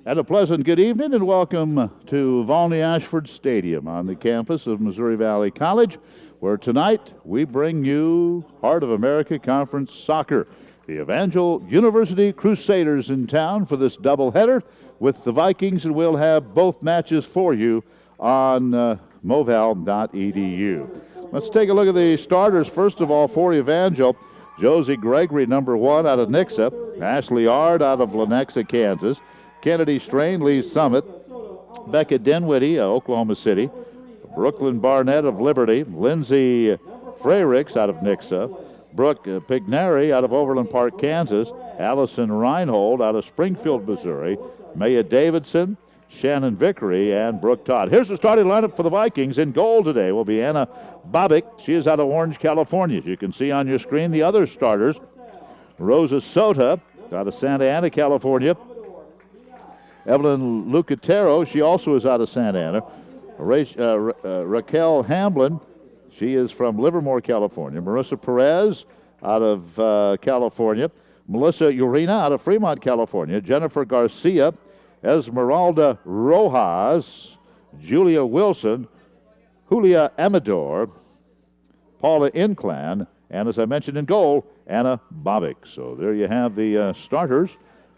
And a pleasant good evening and welcome to Volney Ashford Stadium on the campus of Missouri Valley College, where tonight we bring you Heart of America Conference Soccer. The Evangel University Crusaders in town for this doubleheader with the Vikings, and we'll have both matches for you on moval.edu. Let's take a look at the starters. First of all, for Evangel, Josie Gregory, number 1 out of Nixa, Ashley Ard out of Lenexa, Kansas, Kennedy Strain, Lee Summit, Becca Dinwiddie, Oklahoma City, Brooklyn Barnett of Liberty, Lindsay Freyricks out of Nixa, Brooke Pignari out of Overland Park, Kansas, Allison Reinhold out of Springfield, Missouri, Maya Davidson, Shannon Vickery, and Brooke Todd. Here's the starting lineup for the Vikings. In goal today will be Anna Bobick. She is out of Orange, California. As you can see on your screen, the other starters, Rosa Sota out of Santa Ana, California, Evelyn Lucatero, she also is out of Santa Ana. Raquel Hamblin, she is from Livermore, California. Marissa Perez out of California. Melissa Urena out of Fremont, California. Jennifer Garcia, Esmeralda Rojas, Julia Wilson, Julia Amador, Paula Inclan, and as I mentioned in goal, Anna Bobick. So there you have the starters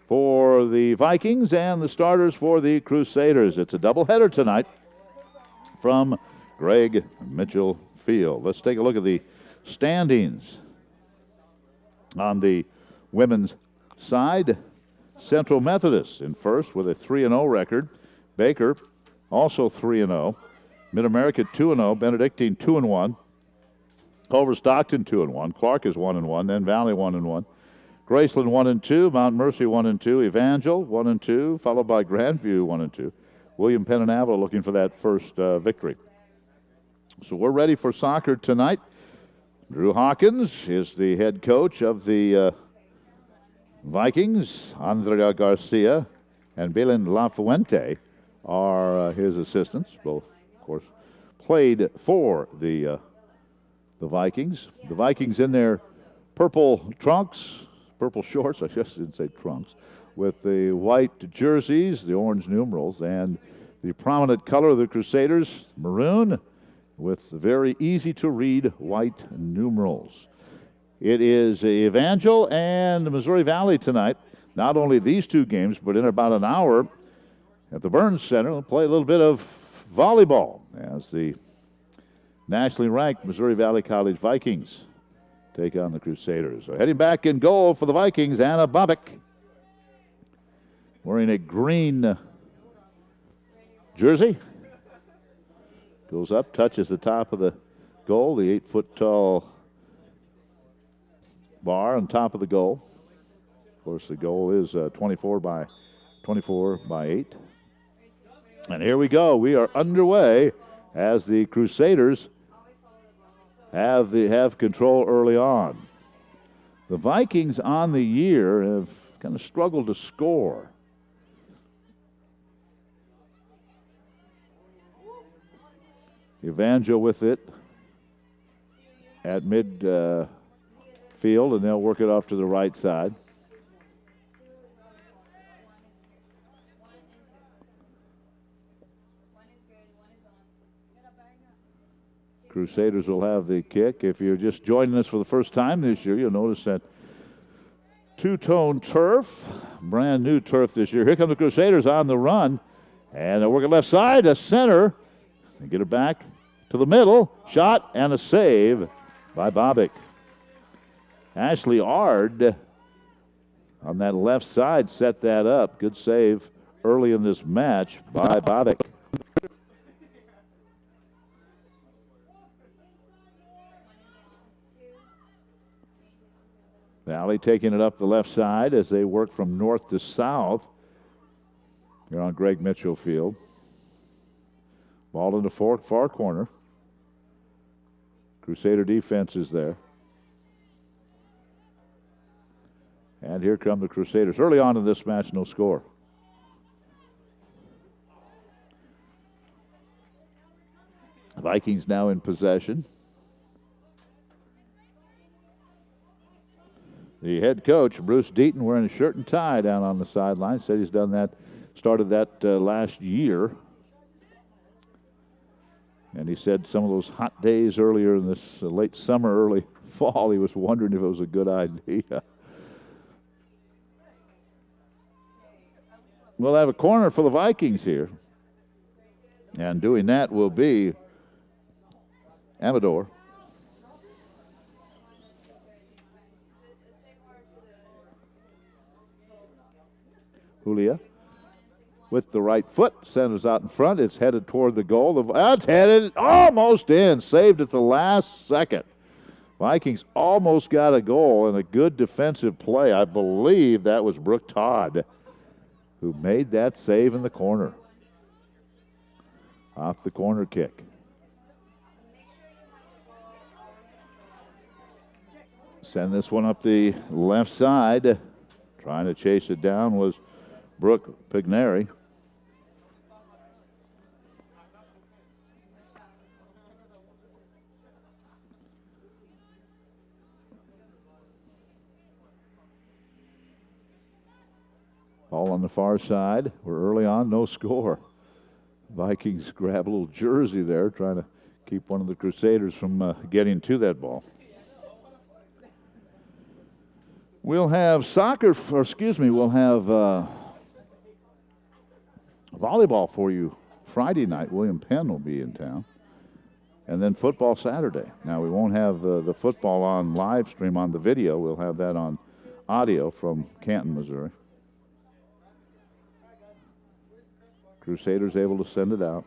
for the Vikings and the starters for the Crusaders. It's a doubleheader tonight from Greg Mitchell Field. Let's take a look at the standings on the women's side. Central Methodist in first with a 3-0 record. Baker also 3-0. Mid-America 2-0. Benedictine 2-1. Culver Stockton 2-1. Clark is 1-1. Then Valley 1-1. Graceland 1-2, Mount Mercy 1-2, Evangel 1-2, followed by Grandview 1-2. William Penn and Avila looking for that first victory. So we're ready for soccer tonight. Drew Hawkins is the head coach of the Vikings. Andrea Garcia and Belen Lafuente are his assistants. Both, of course, played for the Vikings. The Vikings in their purple trunks. Purple shorts, I just didn't say trunks, with the white jerseys, the orange numerals, and the prominent color of the Crusaders, maroon, with very easy-to-read white numerals. It is Evangel and Missouri Valley tonight. Not only these two games, but in about an hour at the Burns Center, we'll play a little bit of volleyball as the nationally ranked Missouri Valley College Vikings take on the Crusaders. So heading back in goal for the Vikings, Anna Bobick, wearing a green jersey. Goes up, touches the top of the goal, the 8-foot-tall bar on top of the goal. Of course, the goal is 24 by 8. And here we go. We are underway as the Crusaders have control early on. The Vikings on the year have kind of struggled to score. Evangel with it at midfield, and they'll work it off to the right side. Crusaders will have the kick. If you're just joining us for the first time this year, you'll notice that two-tone turf, brand new turf this year. Here come the Crusaders on the run, and they're working left side, a center. They get it back to the middle, shot and a save by Bobick. Ashley Ard on that left side set that up. Good save early in this match by Bobick. Valley taking it up the left side as they work from north to south here on Greg Mitchell Field. Ball in the far corner. Crusader defense is there. And here come the Crusaders. Early on in this match, no score. Vikings now in possession. The head coach, Bruce Deaton, wearing a shirt and tie down on the sideline, said he's done that Started that last year. And he said some of those hot days earlier in this late summer, early fall, he was wondering if it was a good idea. We'll have a corner for the Vikings here. And doing that will be Amador. Julia with the right foot, centers out in front. It's headed toward the goal. That's headed almost in, saved at the last second. Vikings almost got a goal and a good defensive play. I believe that was Brooke Todd who made that save in the corner. Off the corner kick. Send this one up the left side. Trying to chase it down was Brooke Pigneri. Ball on the far side. We're early on, no score. Vikings grab a little jersey there, trying to keep one of the Crusaders from getting to that ball. We'll have we'll have volleyball for you Friday night. William Penn will be in town. And then football Saturday. Now, we won't have the football on live stream on the video. We'll have that on audio from Canton, Missouri. Crusaders able to send it out.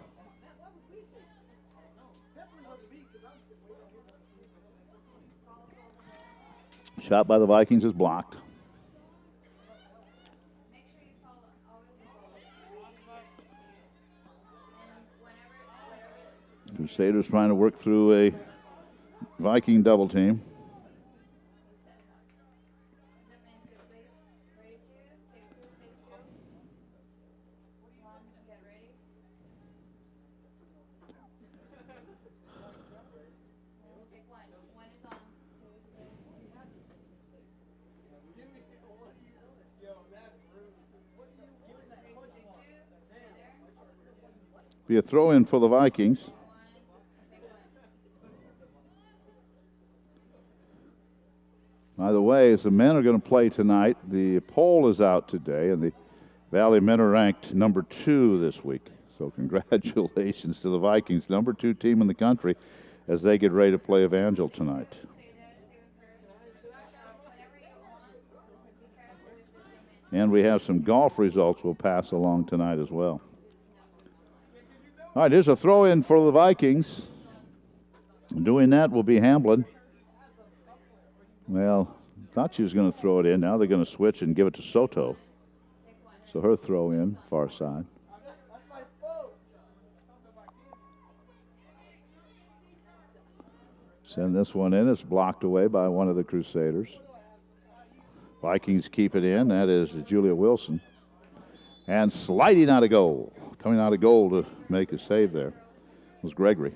Shot by the Vikings is blocked. Crusaders trying to work through a Viking double team. Be a throw in for the Vikings. By the way, as the men are going to play tonight, the poll is out today, and the Valley men are ranked number 2 this week. So congratulations to the Vikings, number 2 team in the country, as they get ready to play Evangel tonight. And we have some golf results we'll pass along tonight as well. All right, here's a throw-in for the Vikings. Doing that will be Hamblin. Well, thought she was going to throw it in. Now they're going to switch and give it to Soto. So her throw-in, far side. Send this one in. It's blocked away by one of the Crusaders. Vikings keep it in. That is Julia Wilson. And sliding out of goal. Coming out of goal to make a save there was Gregory.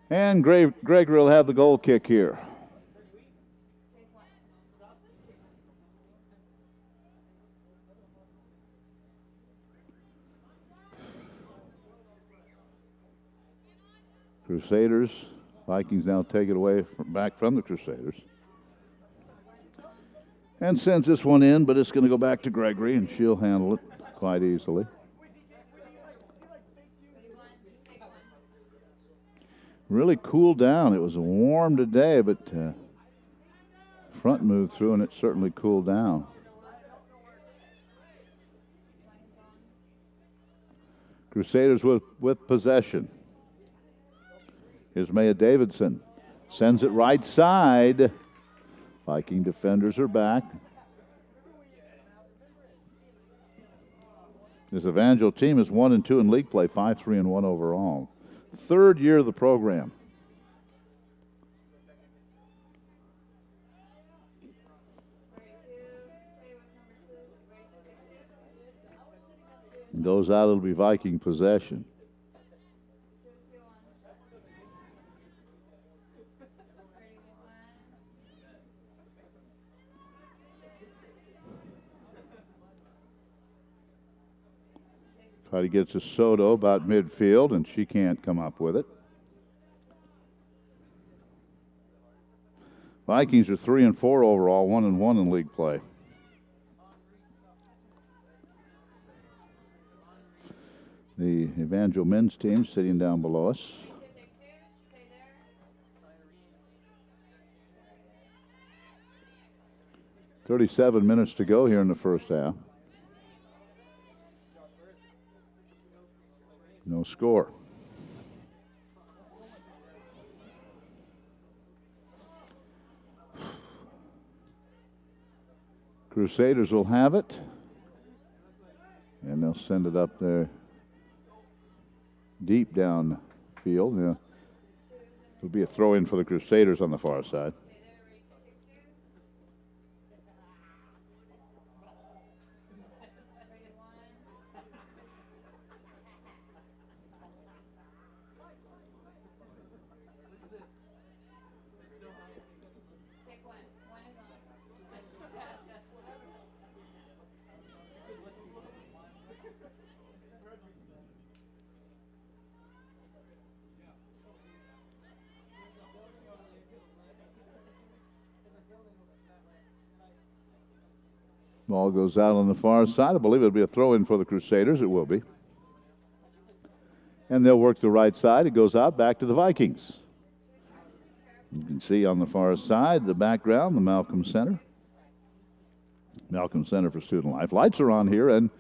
And Gregory will have the goal kick here. Crusaders. Vikings now take it away back from the Crusaders. And sends this one in, but it's going to go back to Gregory, and she'll handle it quite easily. Really cooled down. It was warm today, but front moved through, and it certainly cooled down. Crusaders with possession. Here's Maya Davidson. Sends it right side. Viking defenders are back. This Evangel team is 1-2 in league play, 5-3-1 overall. Third year of the program. Goes out, it'll be Viking possession. Try to get to Soto about midfield, and she can't come up with it. Vikings are 3-4 overall, 1-1 in league play. The Evangel men's team sitting down below us. "37 minutes to go here in the first half. No score. Crusaders will have it, and they'll send it up there deep down field. Yeah. It'll be a throw-in for the Crusaders on the far side. Ball goes out on the far side. I believe it'll be a throw-in for the Crusaders. It will be. And they'll work the right side. It goes out back to the Vikings. You can see on the far side, the background, the Malcolm Center. Malcolm Center for Student Life. Lights are on here and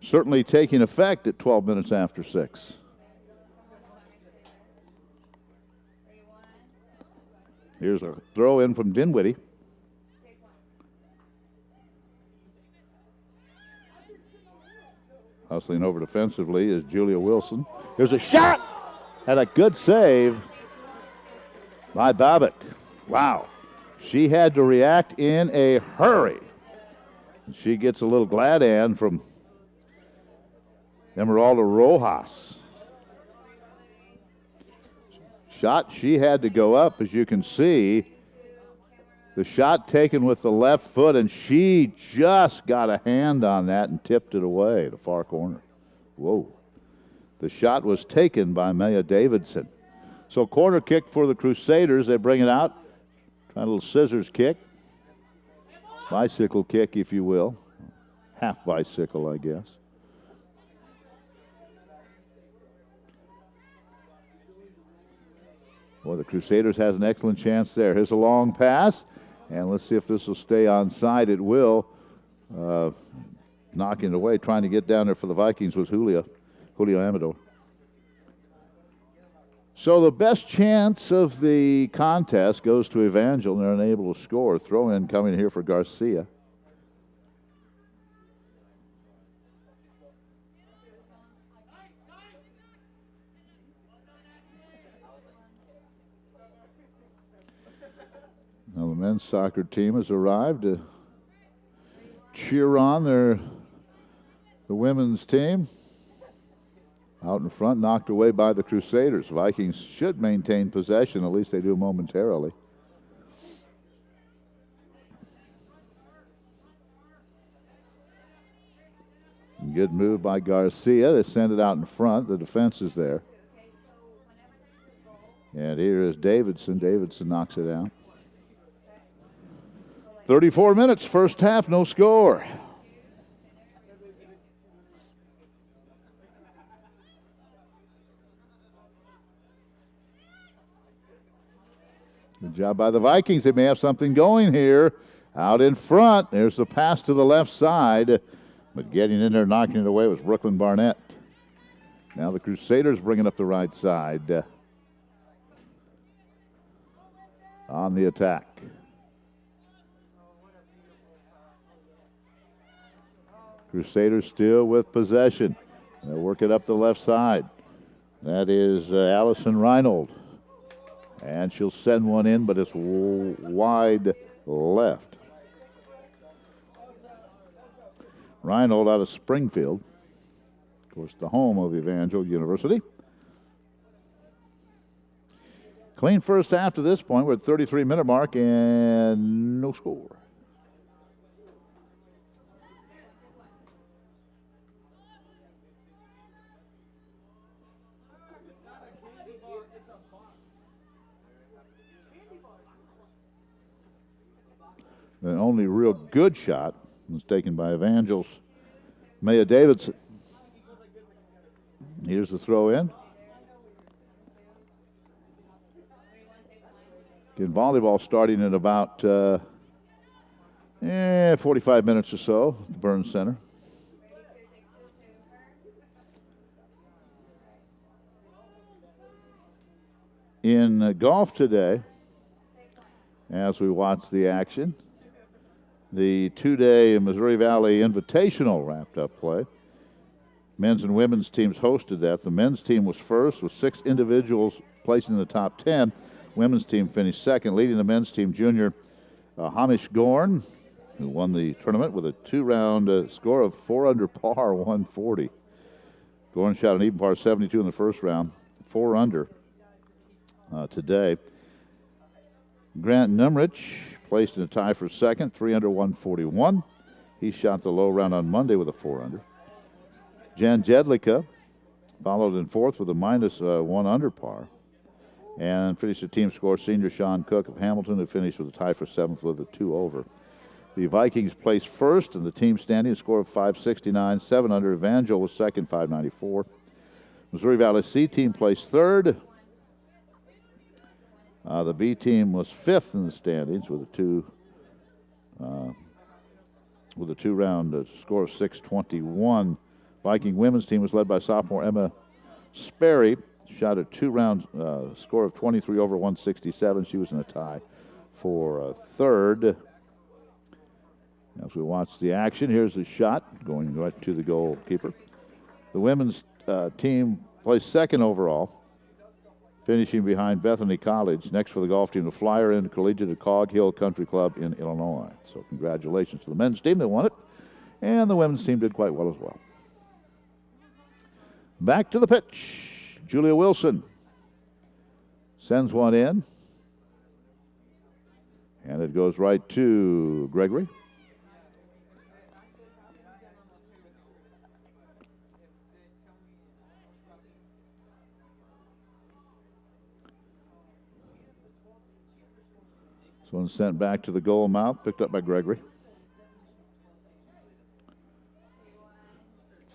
certainly taking effect at 12 minutes after 6. Here's a throw-in from Dinwiddie. Hustling over defensively is Julia Wilson. Here's a shot! And a good save by Babbitt. Wow. She had to react in a hurry. She gets a little glad hand from Emeralda Rojas. Shot, she had to go up, as you can see. The shot taken with the left foot, and she just got a hand on that and tipped it away, the far corner. Whoa. The shot was taken by Maya Davidson. So corner kick for the Crusaders. They bring it out. Try a little scissors kick. Bicycle kick, if you will. Half bicycle, I guess. Well, the Crusaders has an excellent chance there. Here's a long pass. And let's see if this will stay onside. It will. Knocking it away, trying to get down there for the Vikings was Julio Amador. So the best chance of the contest goes to Evangel, and they're unable to score. Throw-in coming here for Garcia. Now the men's soccer team has arrived to cheer on the women's team. Out in front, knocked away by the Crusaders. Vikings should maintain possession, at least they do momentarily. Good move by Garcia. They send it out in front. The defense is there. And here is Davidson. Davidson knocks it out. 34 minutes, first half, no score. Good job by the Vikings. They may have something going here. Out in front, there's the pass to the left side. But getting in there, knocking it away was Brooklyn Barnett. Now the Crusaders bringing up the right side. On the attack. Crusaders still with possession. They'll work it up the left side. That is Allison Reinold. And she'll send one in, but it's wide left. Reinold out of Springfield. Of course, the home of Evangel University. Clean first half to this point. We're at 33-minute mark and no score. The only real good shot was taken by Evangel's Maya Davidson. Here's the throw in. Again, volleyball starting in about 45 minutes or so at the Burns Center. In golf today, as we watch the action, the two-day Missouri Valley Invitational wrapped up play. Men's and women's teams hosted that. The men's team was first with 6 individuals placing in the top 10. Women's team finished second, leading the men's team junior Hamish Gorn, who won the tournament with a 2-round score of 4 under par, 140. Gorn shot an even par 72 in the first round, 4 under today. Grant Numrich placed in a tie for second, 3 under, 141. He shot the low round on Monday with a 4 under. Jan Jedlicka followed in fourth with a minus 1 under par. And finished the team score, senior Sean Cook of Hamilton, who finished with a tie for seventh with a 2 over. The Vikings placed first in the team standing, a score of 569, 7 under. Evangel was second, 594. Missouri Valley C team placed third. The B team was fifth in the standings with a 2-round score of 621. Viking women's team was led by sophomore Emma Sperry. Shot a 2-round score of 23 over, 167. She was in a tie for third. As we watch the action, here's the shot going right to the goalkeeper. The women's team placed second overall, finishing behind Bethany College. Next for the golf team, the Flyer in Collegiate at Cog Hill Country Club in Illinois. So congratulations to the men's team that won it, and the women's team did quite well as well. Back to the pitch. Julia Wilson sends one in, and it goes right to Gregory. This one's sent back to the goal mouth, picked up by Gregory.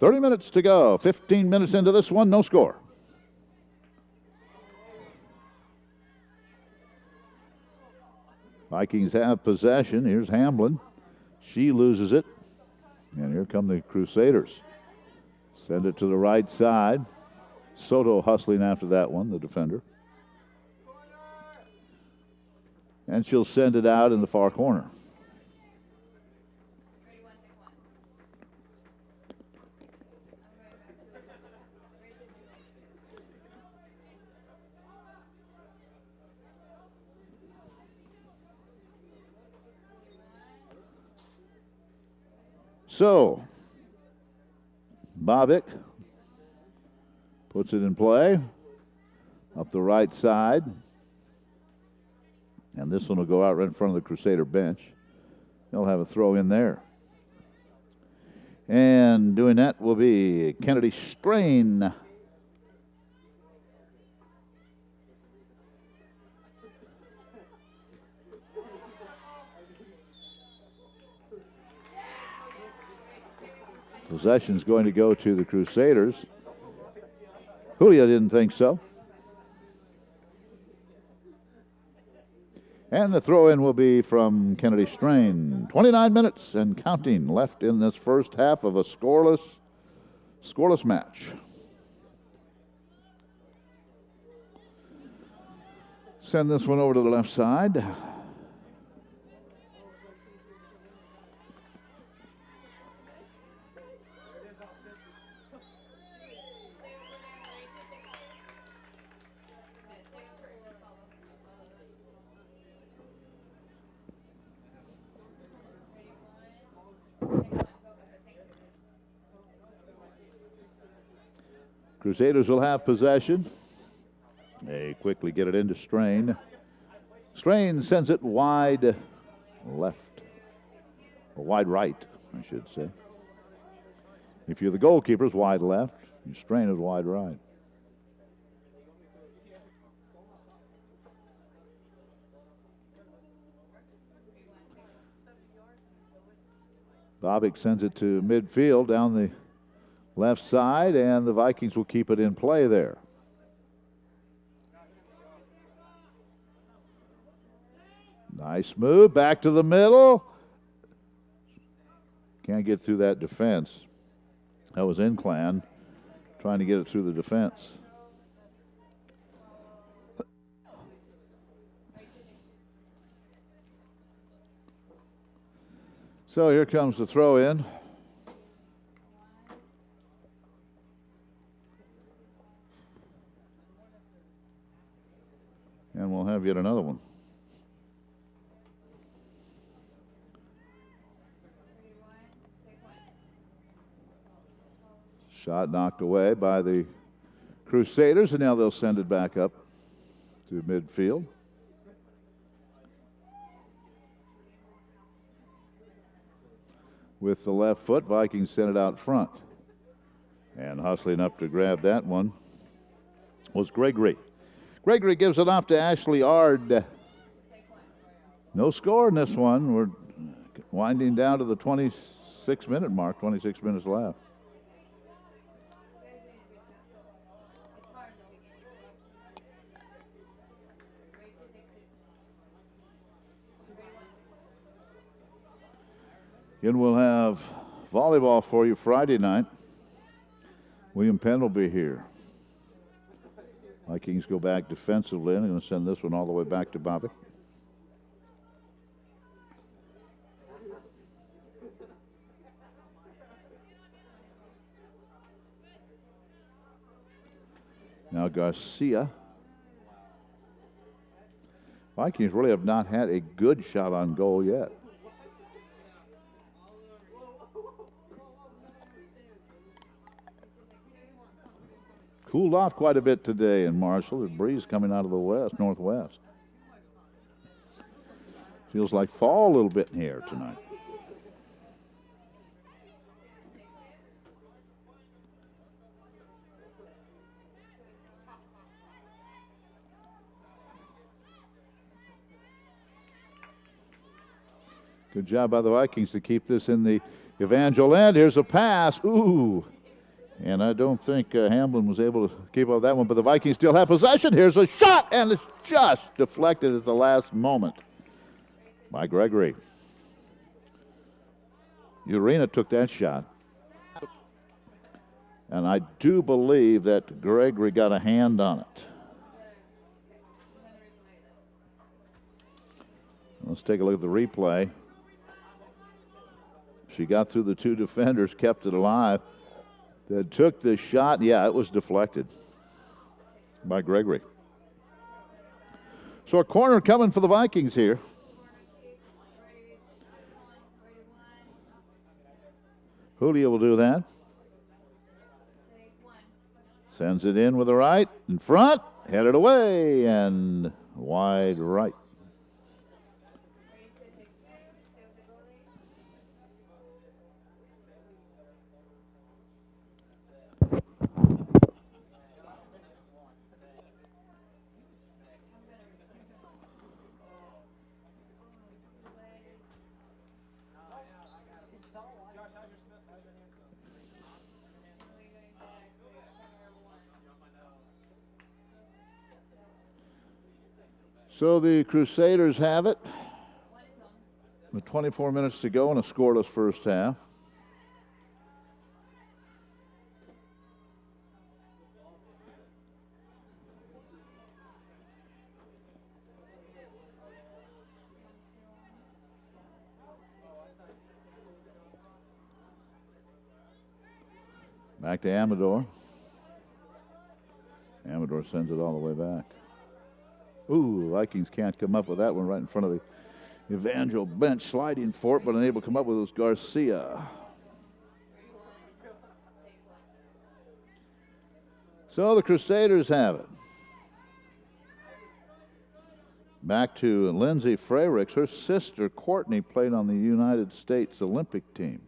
30 minutes to go. 15 minutes into this one, no score. Vikings have possession. Here's Hamblin. She loses it. And here come the Crusaders. Send it to the right side. Soto hustling after that one, the defender. And she'll send it out in the far corner. So, Bobick puts it in play up the right side. And this one will go out right in front of the Crusader bench. They'll have a throw in there. And doing that will be Kennedy Strain. Possession's going to go to the Crusaders. Julia didn't think so. And the throw-in will be from Kennedy Strain. 29 minutes and counting left in this first half of a scoreless match. Send this one over to the left side. Crusaders will have possession. They quickly get it into Strain. Strain sends it wide left, or wide right, I should say. If you're the goalkeeper, it's wide left. You Strain is wide right. Bobick sends it to midfield down the left side, and the Vikings will keep it in play there. Nice move, back to the middle. Can't get through that defense. That was Inclan trying to get it through the defense. So here comes the throw in. And we'll have yet another one. Shot knocked away by the Crusaders, and now they'll send it back up to midfield. With the left foot, Vikings sent it out front. And hustling up to grab that one was Gregory. Gregory gives it off to Ashley Ard. No score in this one. We're winding down to the 26-minute mark, 26 minutes left. Again, we'll have volleyball for you Friday night. William Penn will be here. Vikings go back defensively. I'm going to send this one all the way back to Bobby. Now Garcia. Vikings really have not had a good shot on goal yet. Cooled off quite a bit today in Marshall. The breeze coming out of the northwest. Feels like fall a little bit in here tonight. Good job by the Vikings to keep this in the Evangel end. Here's a pass. Ooh. And I don't think Hamblin was able to keep up that one, but the Vikings still have possession. Here's a shot, and it's just deflected at the last moment by Gregory. Urena took that shot. And I do believe that Gregory got a hand on it. Let's take a look at the replay. She got through the two defenders, kept it alive. That took the shot. Yeah, it was deflected by Gregory. So a corner coming for the Vikings here. Julio will do that. Sends it in with the right, in front, headed away, and wide right. So the Crusaders have it. With 24 minutes to go in a scoreless first half. Back to Amador. Amador sends it all the way back. Ooh, Vikings can't come up with that one right in front of the Evangel bench, sliding for it, but unable to come up with it was Garcia. So the Crusaders have it. Back to Lindsay Freyricks. Her sister, Courtney, played on the United States Olympic team.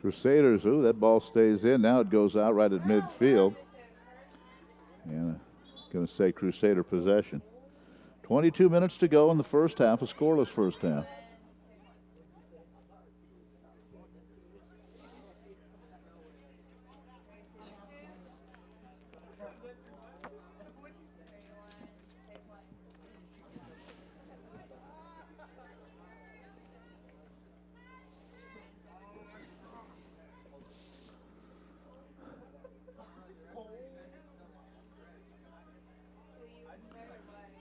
Crusaders, ooh, that ball stays in. Now it goes out right at midfield. And going to say Crusader possession. 22 minutes to go in the first half, a scoreless first half.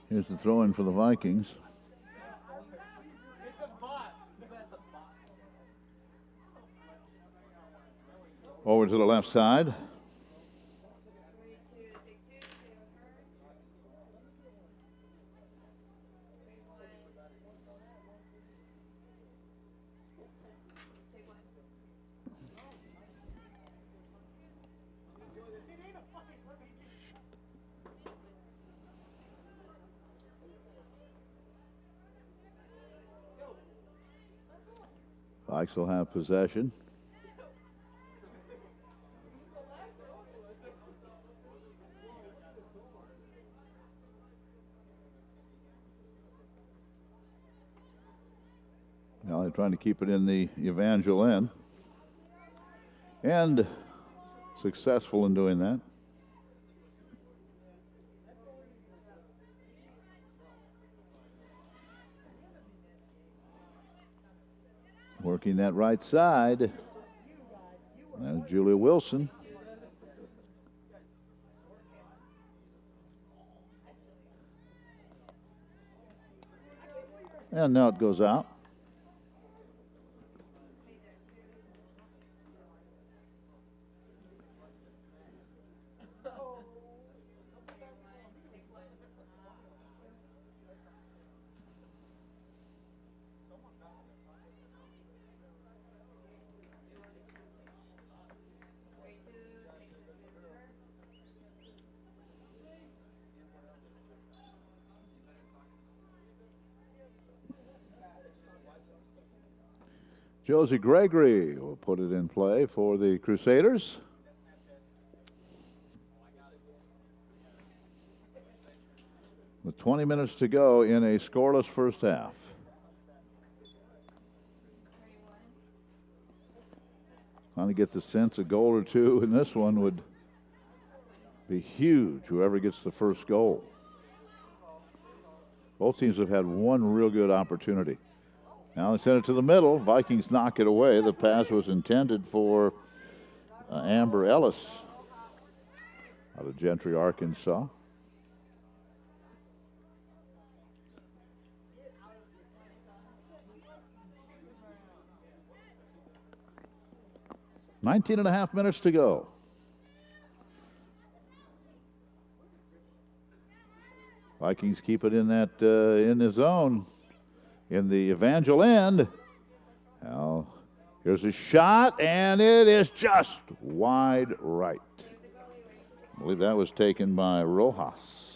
Here's the throw-in for the Vikings. Over to the left side. Vikes will have possession. Now they're trying to keep it in the Evangel end. And successful in doing that. Working that right side. That's Julia Wilson. And now it goes out. Josie Gregory will put it in play for the Crusaders. With 20 minutes to go in a scoreless first half. Trying to get the sense a goal or two, and this one would be huge, whoever gets the first goal. Both teams have had one real good opportunity. Now they send it to the middle. Vikings knock it away. The pass was intended for Amber Ellis out of Gentry, Arkansas. Nineteen and a half minutes to go. Vikings keep it in that in the zone. In the Evangel end. Now, here's a shot, and it is just wide right. I believe that was taken by Rojas.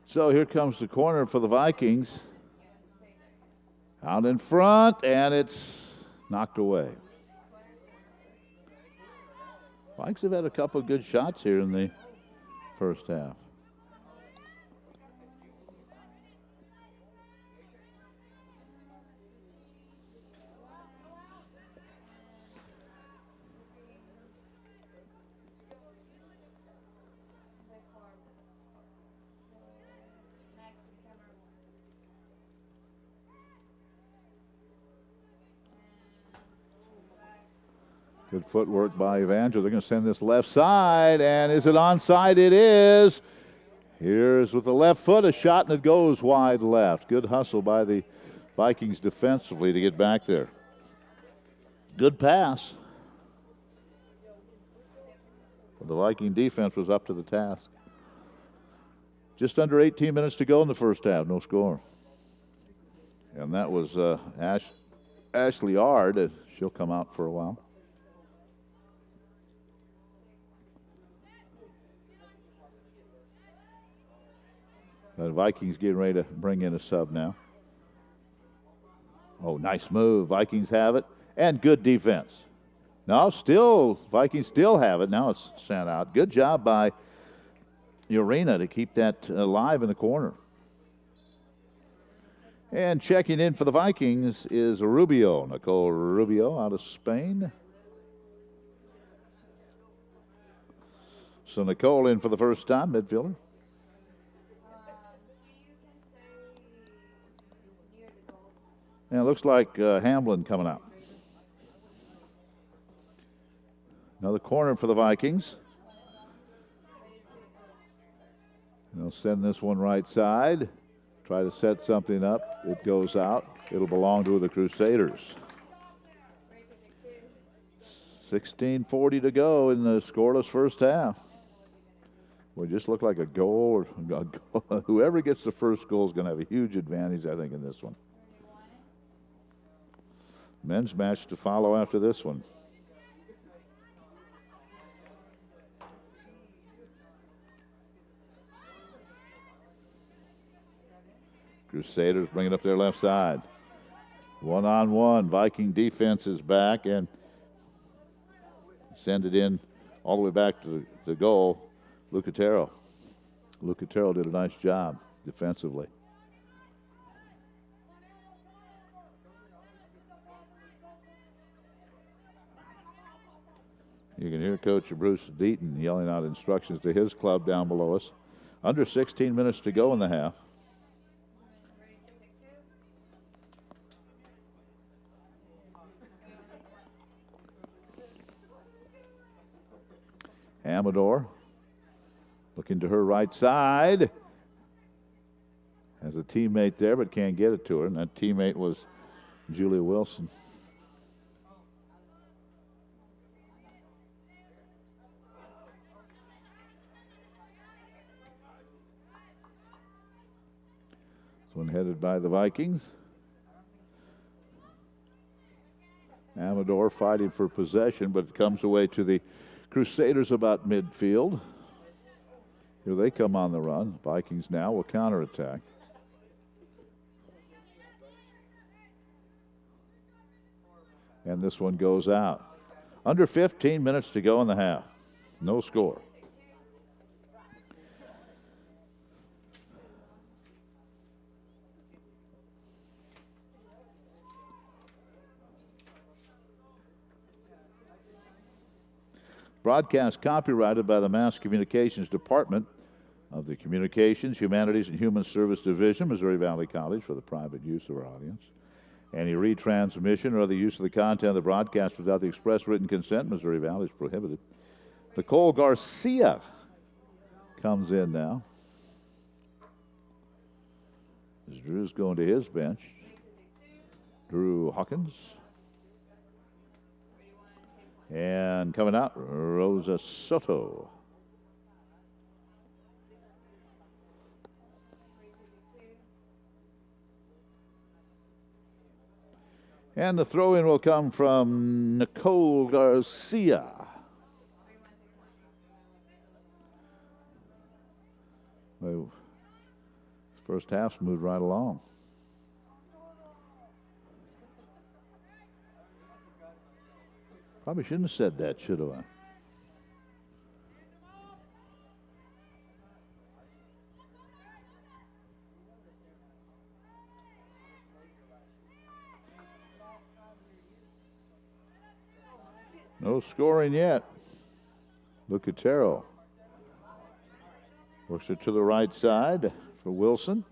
So here comes the corner for the Vikings. Out in front, and it's knocked away. Vikes have had a couple of good shots here in the first half. Good footwork by Evangel. They're going to send this left side, and is it onside? It is. Here's with the left foot a shot, and it goes wide left. Good hustle by the Vikings defensively to get back there. Good pass. The Viking defense was up to the task. Just under 18 minutes to go in the first half. No score. And that was Ashley Ard. She'll come out for a while. The Vikings getting ready to bring in a sub now. Oh, nice move. Vikings have it. And good defense. Now, Vikings still have it. Now it's sent out. Good job by Urena to keep that alive in the corner. And checking in for the Vikings is Nicole Rubio out of Spain. So Nicole in for the first time, midfielder. And it looks like Hamlin coming out. Another corner for the Vikings. They'll send this one right side. Try to set something up. It goes out. It'll belong to the Crusaders. 16:40 to go in the scoreless first half. Well, it just looked like a goal. Whoever gets the first goal is going to have a huge advantage, I think, in this one. Men's match to follow after this one. Crusaders bring it up their left side. One-on-one. Viking defense is back and send it in all the way back to the goal. Lucatero. Lucatero did a nice job defensively. You can hear Coach Bruce Deaton yelling out instructions to his club down below us. Under 16 minutes to go in the half. Amador looking to her right side. Has a teammate there but can't get it to her, and that teammate was Julia Wilson. This one headed by the Vikings. Amador fighting for possession, but it comes away to the Crusaders about midfield. Here they come on the run. Vikings now will counterattack. And this one goes out. Under 15 minutes to go in the half. No score. Broadcast copyrighted by the Mass Communications Department of the Communications, Humanities, and Human Service Division, Missouri Valley College, for the private use of our audience. Any retransmission or other use of the content of the broadcast without the express written consent, Missouri Valley, is prohibited. Nicole Garcia comes in now. As Drew's going to his bench. Drew Hawkins. And coming out, Rosa Soto. And the throw-in will come from Nicole Garcia. Well, first half's moved right along. Probably shouldn't have said that, should I? No scoring yet. Lucatero works it to the right side for Wilson.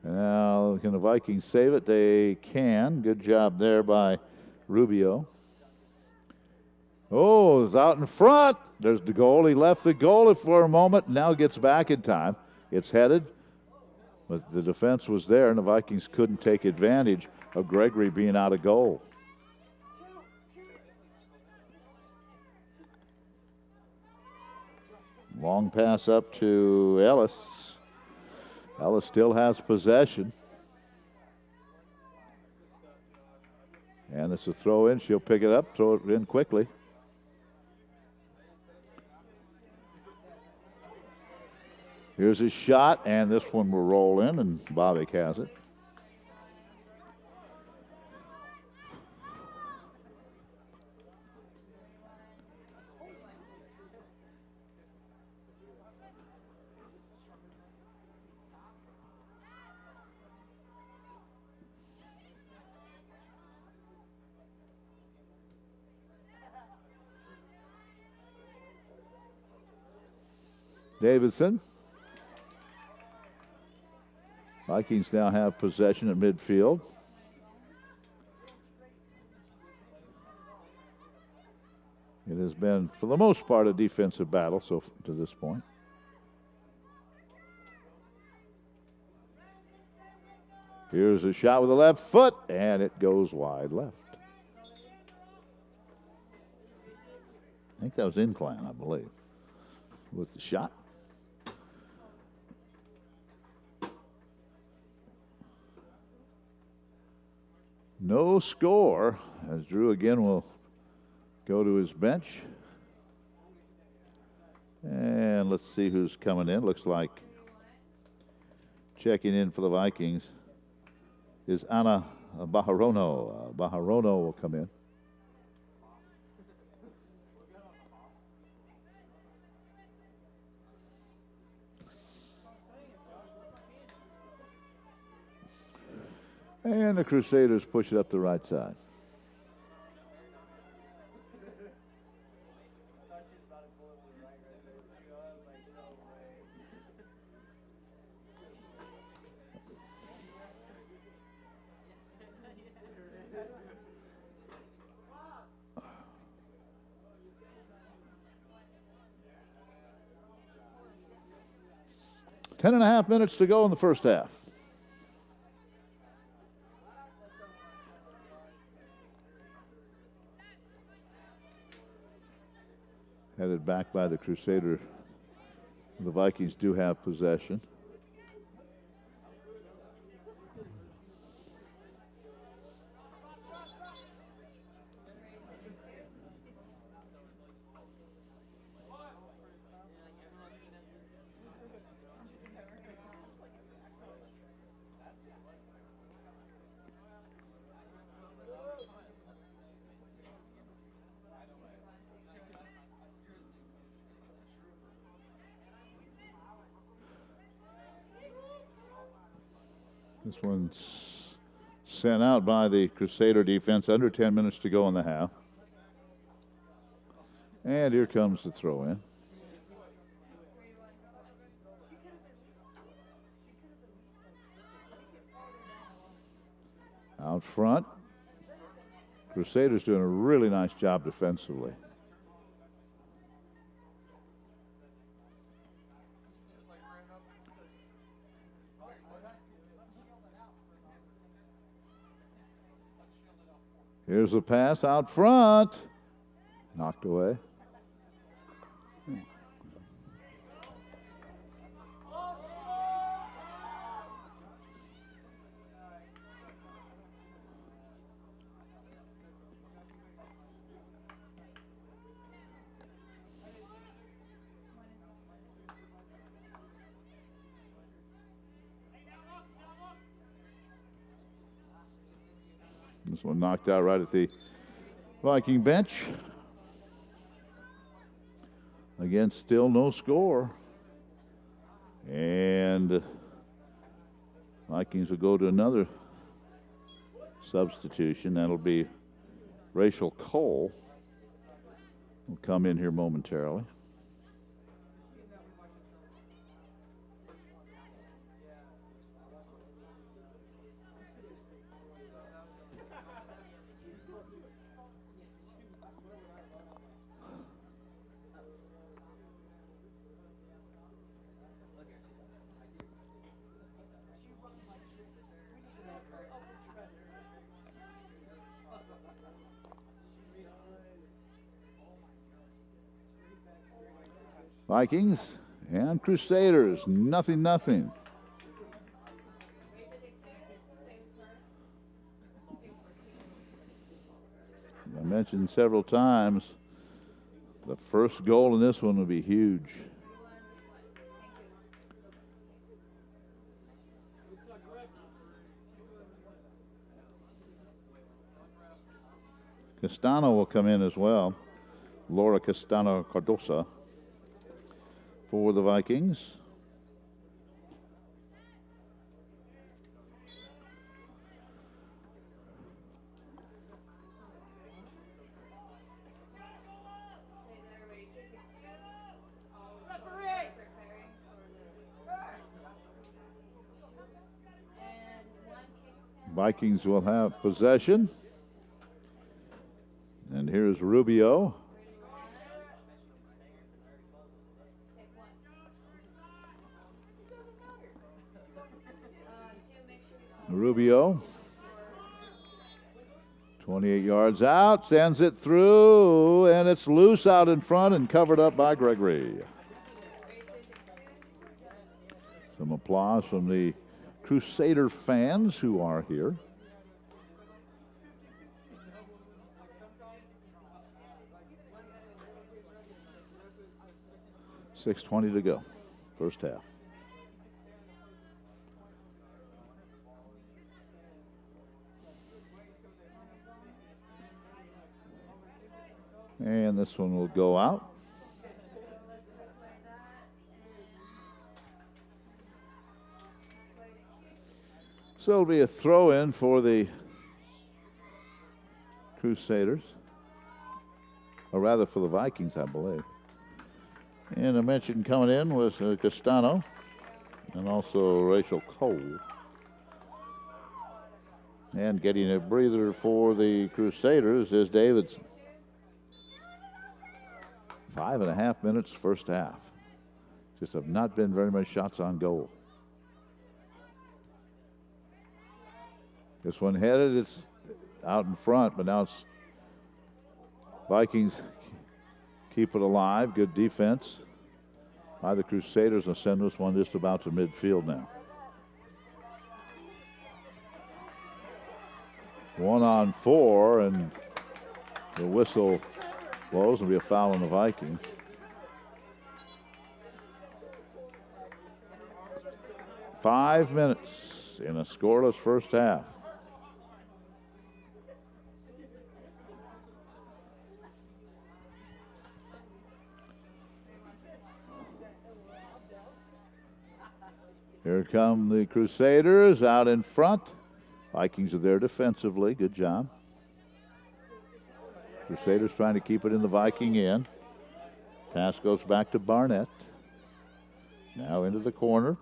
Now, can the Vikings save it? They can. Good job there by Rubio. Oh, it's out in front. There's the goal. He left the goal for a moment. Now gets back in time. It's headed. But the defense was there, and the Vikings couldn't take advantage of Gregory being out of goal. Long pass up to Ellis. Ella still has possession. And it's a throw in. She'll pick it up, throw it in quickly. Here's his shot, and this one will roll in, and Bobbick has it. Davidson. Vikings now have possession at midfield. It has been, for the most part, a defensive battle to this point. Here's a shot with the left foot, and it goes wide left. I think that was incline, I believe, with the shot. No score, as Drew again will go to his bench. And let's see who's coming in. Looks like checking in for the Vikings is Anna Baharono. Baharono will come in. And the Crusaders push it up the right side. Ten and a half minutes to go in the first half. Headed back by the Crusader. The Vikings do have possession. This one's sent out by the Crusader defense. Under 10 minutes to go in the half. And here comes the throw in. Out front. Crusaders doing a really nice job defensively. Here's the pass out front. Knocked away. This one knocked out right at the Viking bench. Again, still no score. And Vikings will go to another substitution. That'll be Rachel Cole. Will come in here momentarily. Vikings and Crusaders, 0-0. mentioned several times, the first goal in this one would be huge. Castano will come in as well. Laura Castano Cardosa for the Vikings. Vikings will have possession. And here's Rubio. Rubio, 28 yards out, sends it through, and it's loose out in front and covered up by Gregory. Some applause from the Crusader fans who are here. .6:20 to go, first half. And this one will go out. So it'll be a throw-in for the Crusaders, or rather for the Vikings, I believe. And I mentioned coming in was Castano and also Rachel Cole. And getting a breather for the Crusaders is Davidson. 5.5 minutes first half. Just have not been very many shots on goal. This one headed, it's out in front, but now it's Vikings keep it alive. Good defense by the Crusaders. They'll send this one just about to midfield now. 1-on-4, and the whistle blows. It'll be a foul on the Vikings. Five minutes in a scoreless first half. Here come the Crusaders out in front. Vikings are there defensively. Good job. Crusaders trying to keep it in the Viking end. Pass goes back to Barnett. Now into the corner.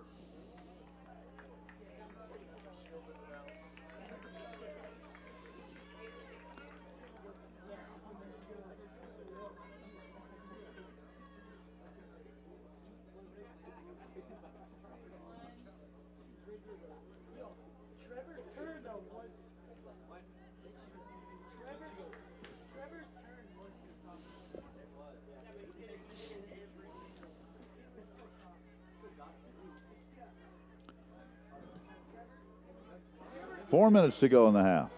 Four minutes to go in the half.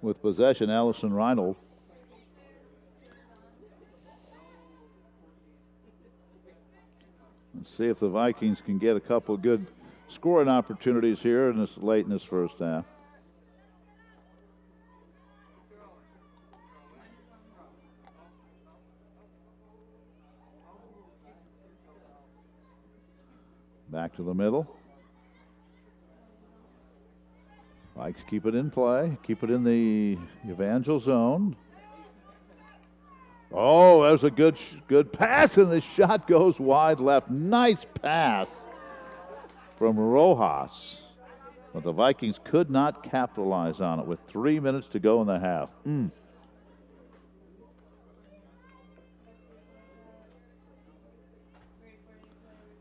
With possession, Allison Reinhold. Let's see if the Vikings can get a couple of good scoring opportunities here in this late in this first half. Back to the middle. Vikes keep it in play. Keep it in the Evangel zone. Oh, there's a good pass, and the shot goes wide left. Nice pass from Rojas. But the Vikings could not capitalize on it with 3 minutes to go in the half.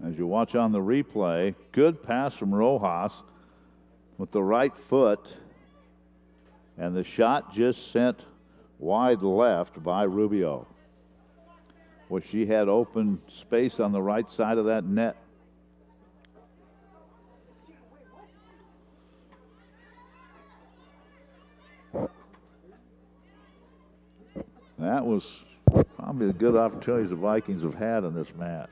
As you watch on the replay, good pass from Rojas with the right foot, and the shot just sent wide left by Rubio, where she had open space on the right side of that net. That was probably the good opportunities the Vikings have had in this match.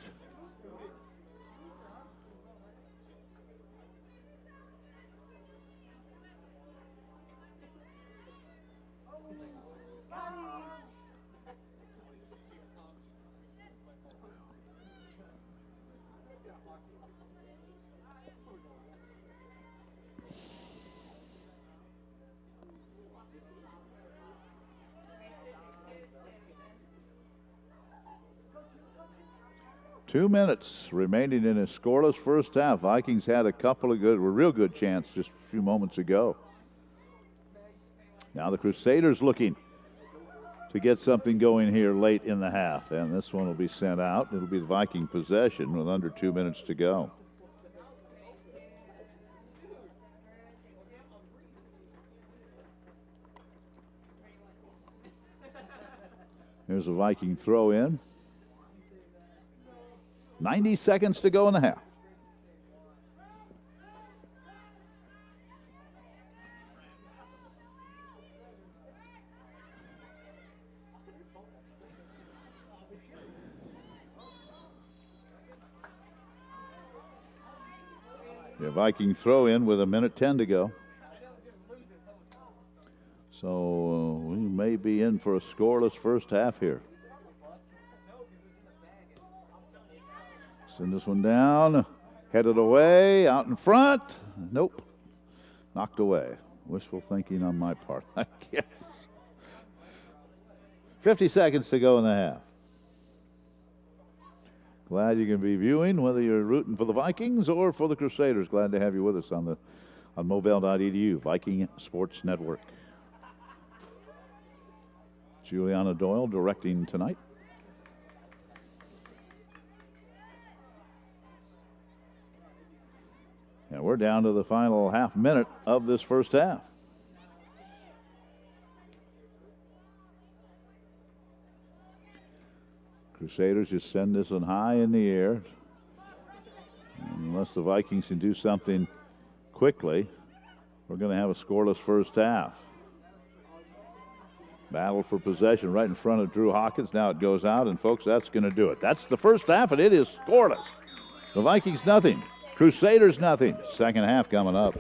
Two minutes remaining in a scoreless first half. Vikings had a couple of real good chances just a few moments ago. Now the Crusaders looking to get something going here late in the half, and this one will be sent out. It'll be the Viking possession with under 2 minutes to go. Here's a Viking throw in. 90 seconds to go in the half. The Viking throw in with 1:10 to go. So we may be in for a scoreless first half here. Send this one down, headed away, out in front. Nope, knocked away. Wishful thinking on my part, I guess. 50 seconds to go in the half. Glad you can be viewing, whether you're rooting for the Vikings or for the Crusaders. Glad to have you with us on mobile.edu, Viking Sports Network. Juliana Doyle directing tonight. And we're down to the final half minute of this first half. Crusaders just send this one high in the air. Unless the Vikings can do something quickly, we're going to have a scoreless first half. Battle for possession right in front of Drew Hawkins. Now it goes out, and folks, that's going to do it. That's the first half, and it is scoreless. The Vikings nothing. Crusaders nothing. Second half coming up.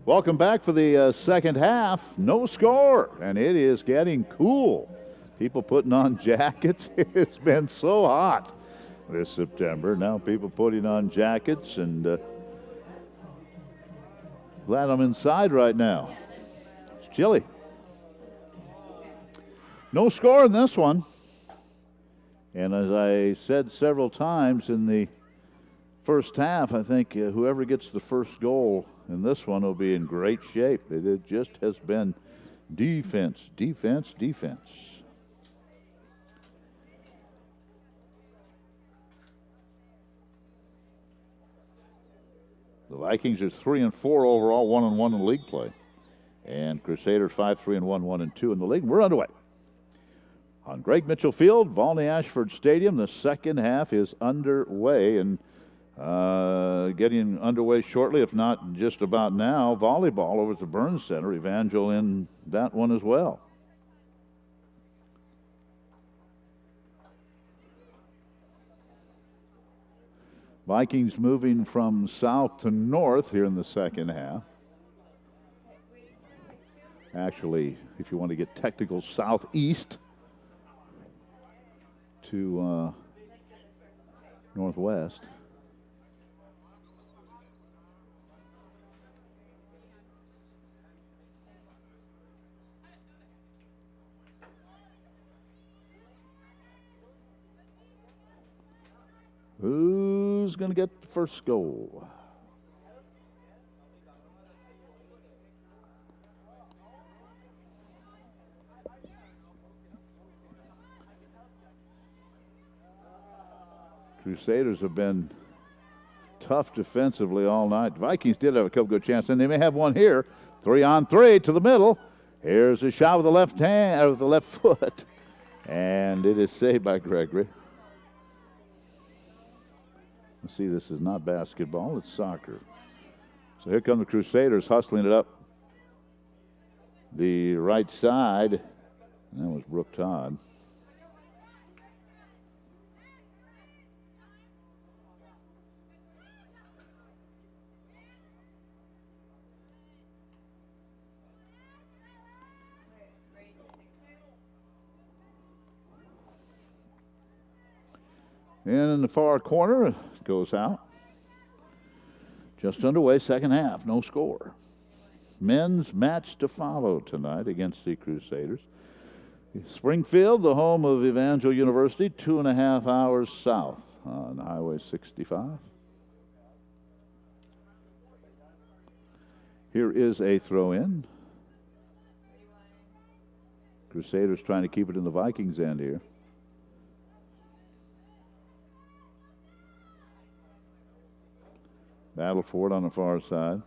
Welcome back for the second half. No score, and it is getting cool. People putting on jackets. It's been so hot this September. Now people putting on jackets, and glad I'm inside right now. It's chilly. No score in this one. And as I said several times in the first half, I think whoever gets the first goal in this one will be in great shape. It just has been defense, defense, defense. The Vikings are 3-4 overall, 1-1 in league play. And Crusaders 5-3-1, 1-2 in the league. We're underway. On Greg Mitchell Field, Volney Ashford Stadium, the second half is underway and getting underway shortly, if not just about now. Volleyball over at the Burns Center. Evangel in that one as well. Vikings moving from south to north here in the second half. Actually, if you want to get technical, southeast to northwest. Who's going to get the first goal? Crusaders have been tough defensively all night. Vikings did have a couple good chances, and they may have one here. 3-on-3 to the middle. Here's a shot with the left hand, with the left foot, and it is saved by Gregory. Let's see, this is not basketball, it's soccer. So here come the Crusaders hustling it up the right side. And that was Brooke Todd. And in the far corner, it goes out. Just underway, second half, no score. Men's match to follow tonight against the Crusaders. Springfield, the home of Evangel University, 2.5 hours south on Highway 65. Here is a throw-in. Crusaders trying to keep it in the Vikings' end here. Battle for it on the far side.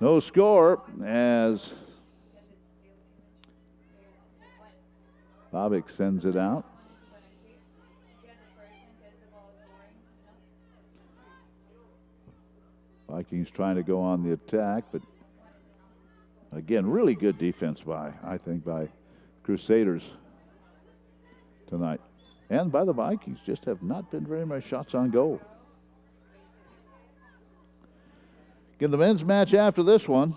No score as Bobick sends it out. Vikings trying to go on the attack, but again, really good defense by Crusaders tonight. And by the Vikings, just have not been very many shots on goal. Give the men's match after this one.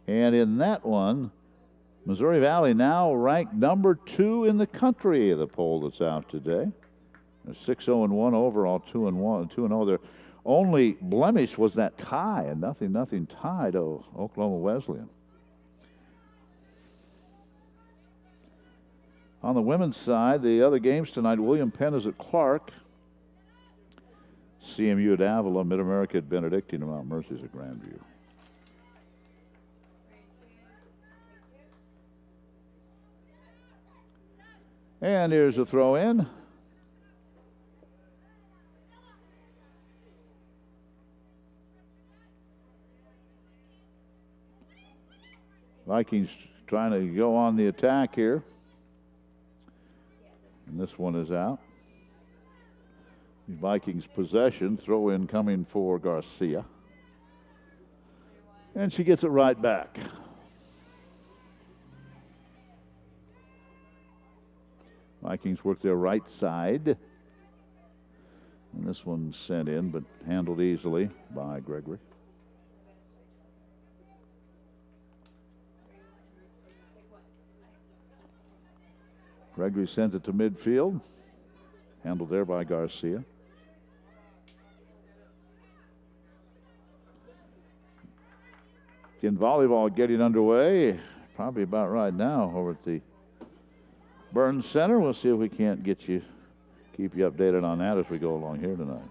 And in that one, Missouri Valley now ranked number 2 in the country, the poll that's out today. 6-0-1 overall, 2-0. Their only blemish was that tie, and nothing tied Oklahoma Wesleyan. On the women's side, the other games tonight, William Penn is at Clark. CMU at Avila, Mid-America at Benedictine, and Mount Mercy's at Grandview. And here's a throw in. Vikings trying to go on the attack here. And this one is out. The Vikings possession, throw in coming for Garcia. And she gets it right back. Vikings work their right side. And this one's sent in, but handled easily by Gregory. Gregory sends it to midfield. Handled there by Garcia. In volleyball getting underway, probably about right now over at the Burns Center. We'll see if we can't keep you updated on that as we go along here tonight.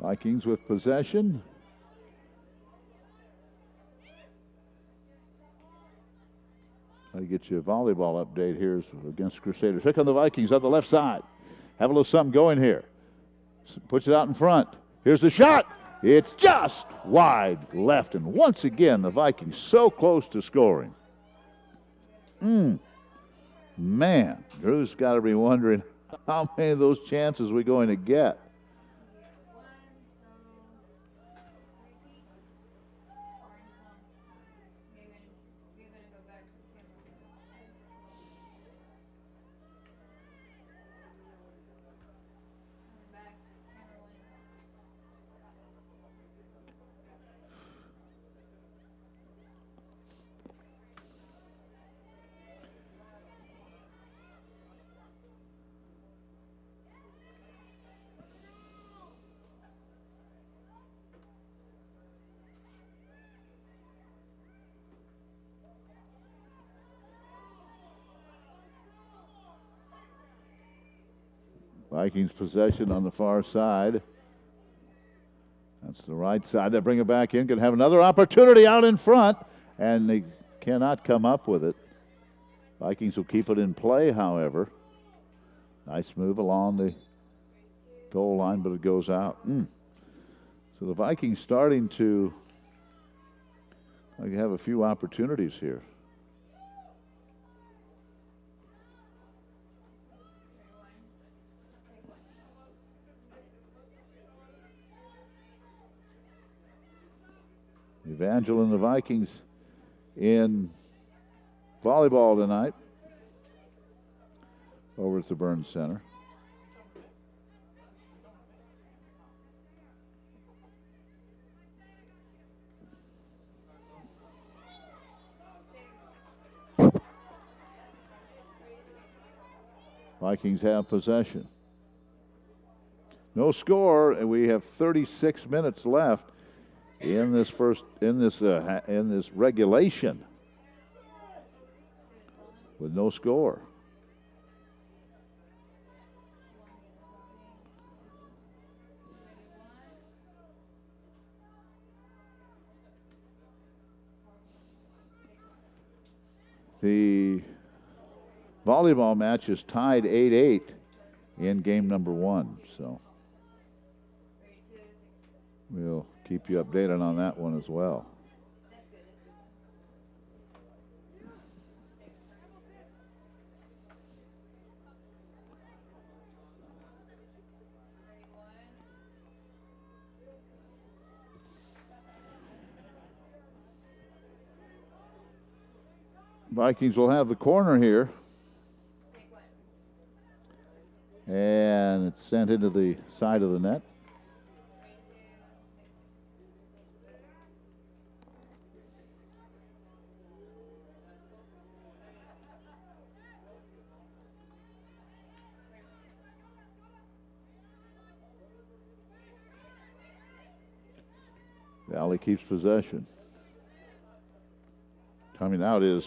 Vikings with possession. I'll get you a volleyball update here against Crusaders. Here come the Vikings on the left side. Have a little something going here. Puts it out in front. Here's the shot. It's just wide left. And once again, the Vikings so close to scoring. Man, Drew's got to be wondering how many of those chances we're going to get. Vikings possession on the far side. That's the right side. They bring it back in. Can have another opportunity out in front, and they cannot come up with it. Vikings will keep it in play, however. Nice move along the goal line, but it goes out. So the Vikings starting to have a few opportunities here. Evangel and the Vikings in volleyball tonight over at the Burns Center. Vikings have possession. No score, and we have 36 minutes left in this regulation with no score. The volleyball match is tied 8-8 in game number 1. So We'll keep you updated on that one as well. Vikings will have the corner here. And it's sent into the side of the net. Valley keeps possession. Coming out is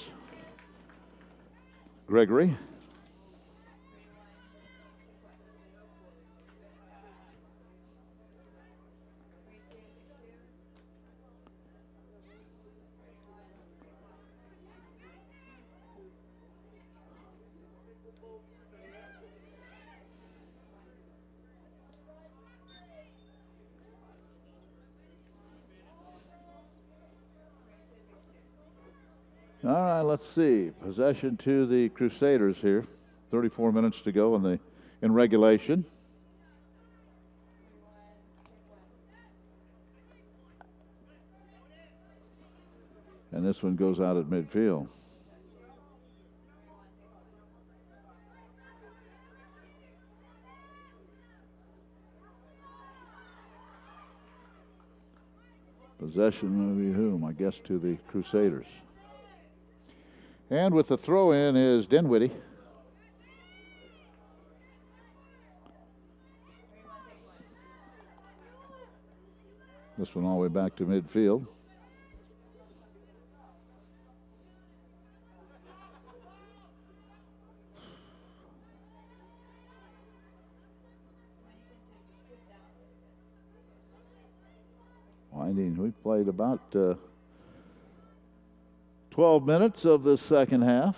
Gregory. All right, let's see. Possession to the Crusaders here. 34 minutes to go in regulation. And this one goes out at midfield. Possession will be whom? I guess to the Crusaders. And with the throw-in is Dinwiddie. This one all the way back to midfield. Winding, we played about 12 minutes of the second half.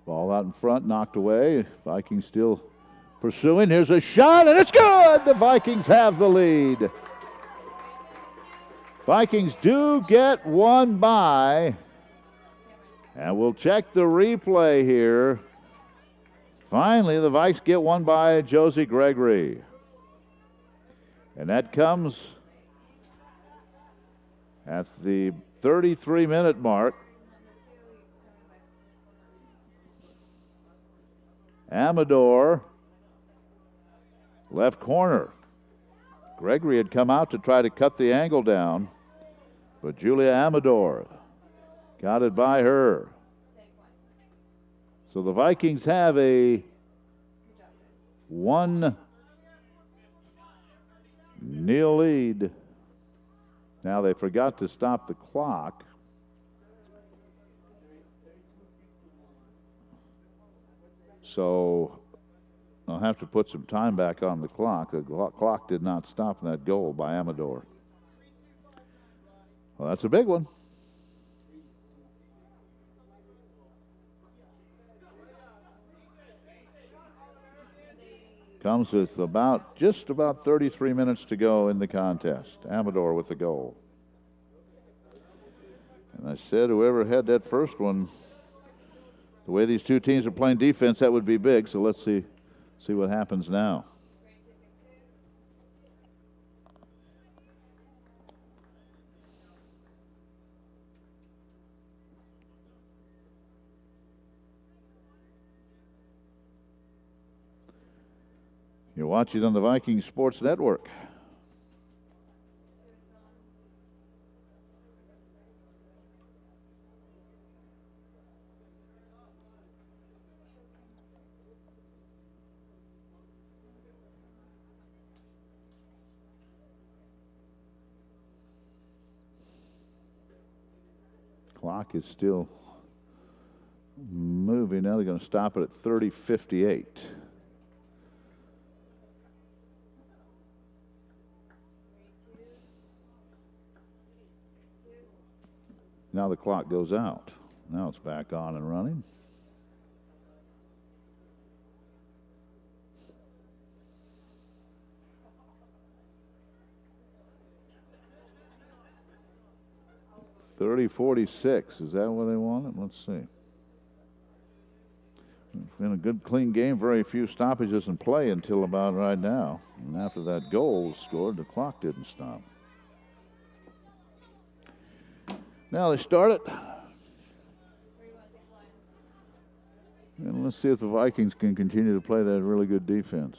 Ball out in front, knocked away. Vikings still pursuing. Here's a shot, and it's good! The Vikings have the lead. Vikings do get one by. And we'll check the replay here. Finally, the Vikes get one by Josie Gregory. And that comes at the 33-minute mark. Amador, left corner. Gregory had come out to try to cut the angle down, but Julia Amador got it by her. So the Vikings have a 1-0 lead. Now they forgot to stop the clock. So I'll have to put some time back on the clock. The clock did not stop that goal by Amador. Well, that's a big one. Comes with just about 33 minutes to go in the contest. Amador with the goal. And I said whoever had that first one, the way these two teams are playing defense, that would be big. So let's see what happens now. You're watching on the Viking Sports Network. Clock is still moving. Now they're going to stop it at 30:58. Now the clock goes out. Now it's back on and running. .30-46. Is that what they wanted? Let's see. It's been a good, clean game. Very few stoppages in play until about right now. And after that goal was scored, the clock didn't stop. Now they start it. And let's see if the Vikings can continue to play that really good defense.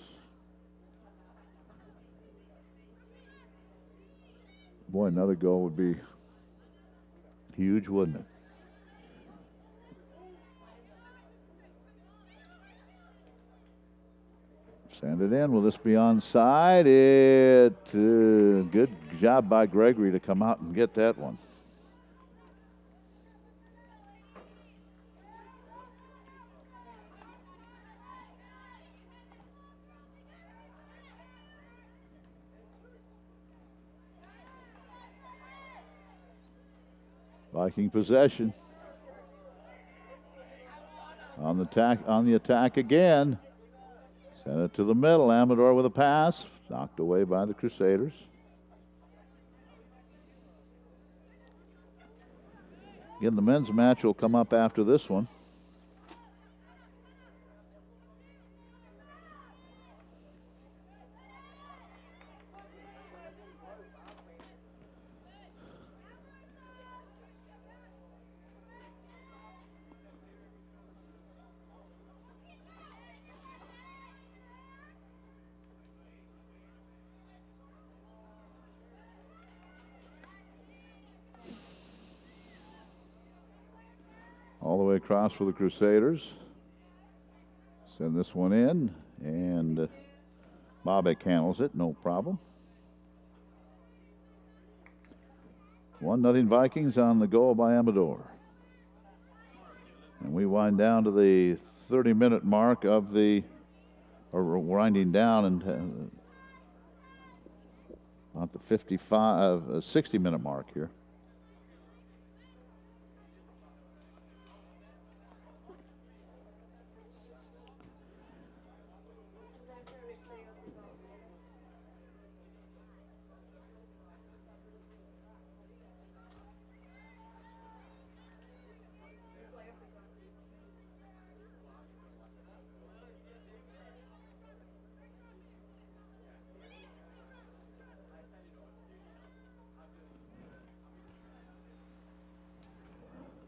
Boy, another goal would be huge, wouldn't it? Send it in. Will this be onside? Good job by Gregory to come out and get that one. Viking possession. On the attack again. Sent it to the middle. Amador with a pass. Knocked away by the Crusaders. Again, the men's match will come up after this one. All the way across for the Crusaders. Send this one in, and Bobek handles it, no problem. 1-0 Vikings on the goal by Amador. And we wind down to the 30-minute mark of the, or winding down and about the 60-minute mark here.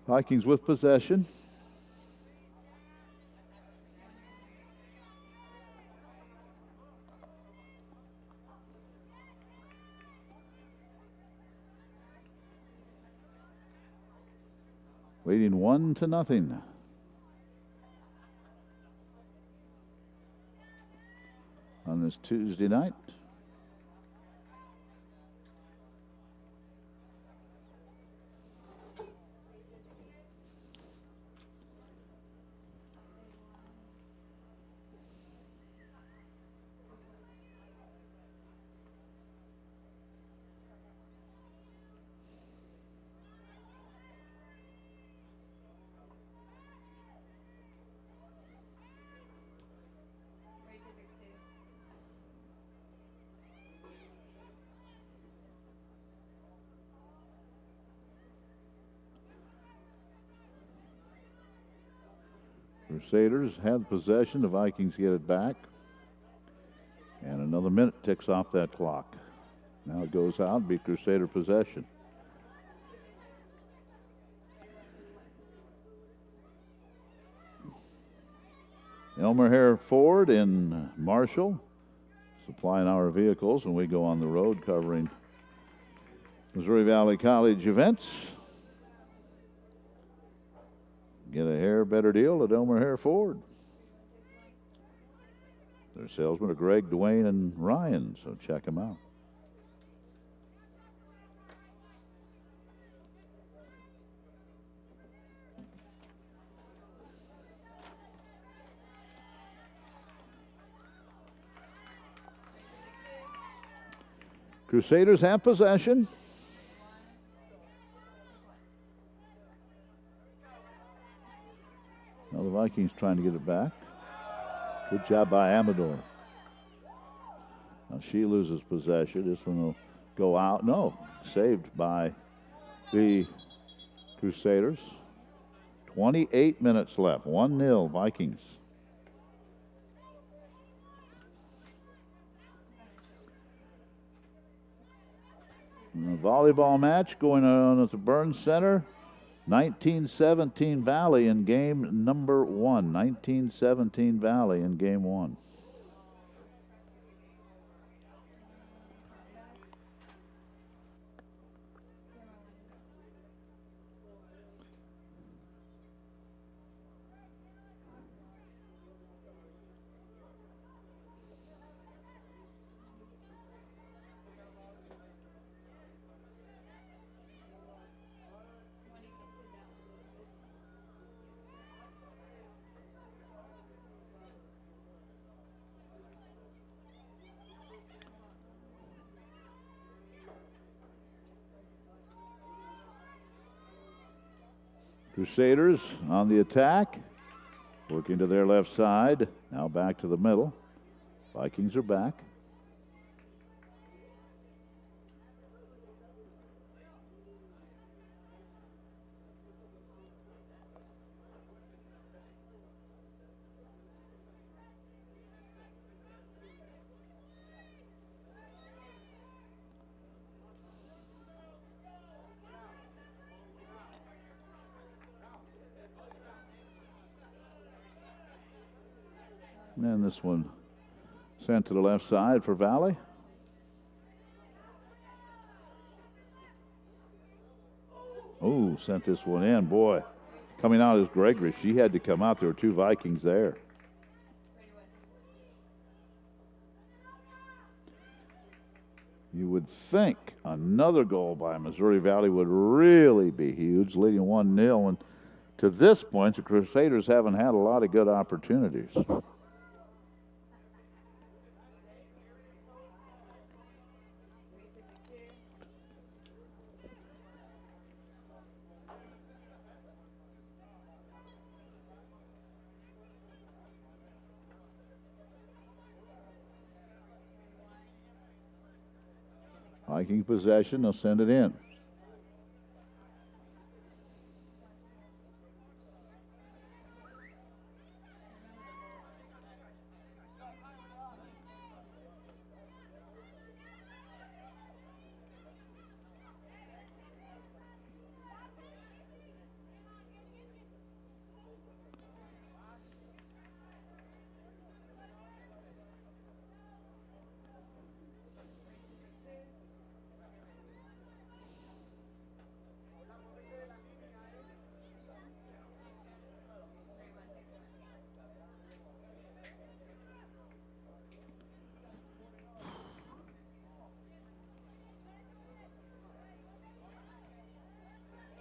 Vikings with possession. Leading 1-0. On this Tuesday night. Crusaders had possession. The Vikings get it back. And another minute ticks off that clock. Now it goes out, be Crusader possession. Elmer Hare Ford in Marshall supplying our vehicles when we go on the road covering Missouri Valley College events. Get a hair better deal at Elmer Hare Ford. Their salesmen are Greg, Dwayne, and Ryan, so check them out. Crusaders have possession. Vikings trying to get it back. Good job by Amador. Now she loses possession. This one will go out. No, saved by the Crusaders. 28 minutes left. 1-0 Vikings. And the volleyball match going on at the Burns Center. 1917 Valley in game number 1. 1917 Valley in game 1. Crusaders on the attack, working to their left side. Now back to the middle. Vikings are back. And this one sent to the left side for Valley. Oh, sent this one in. Boy, coming out is Gregory. She had to come out. There were two Vikings there. You would think another goal by Missouri Valley would really be huge, leading 1-0. And to this point, the Crusaders haven't had a lot of good opportunities. Viking possession, they'll send it in.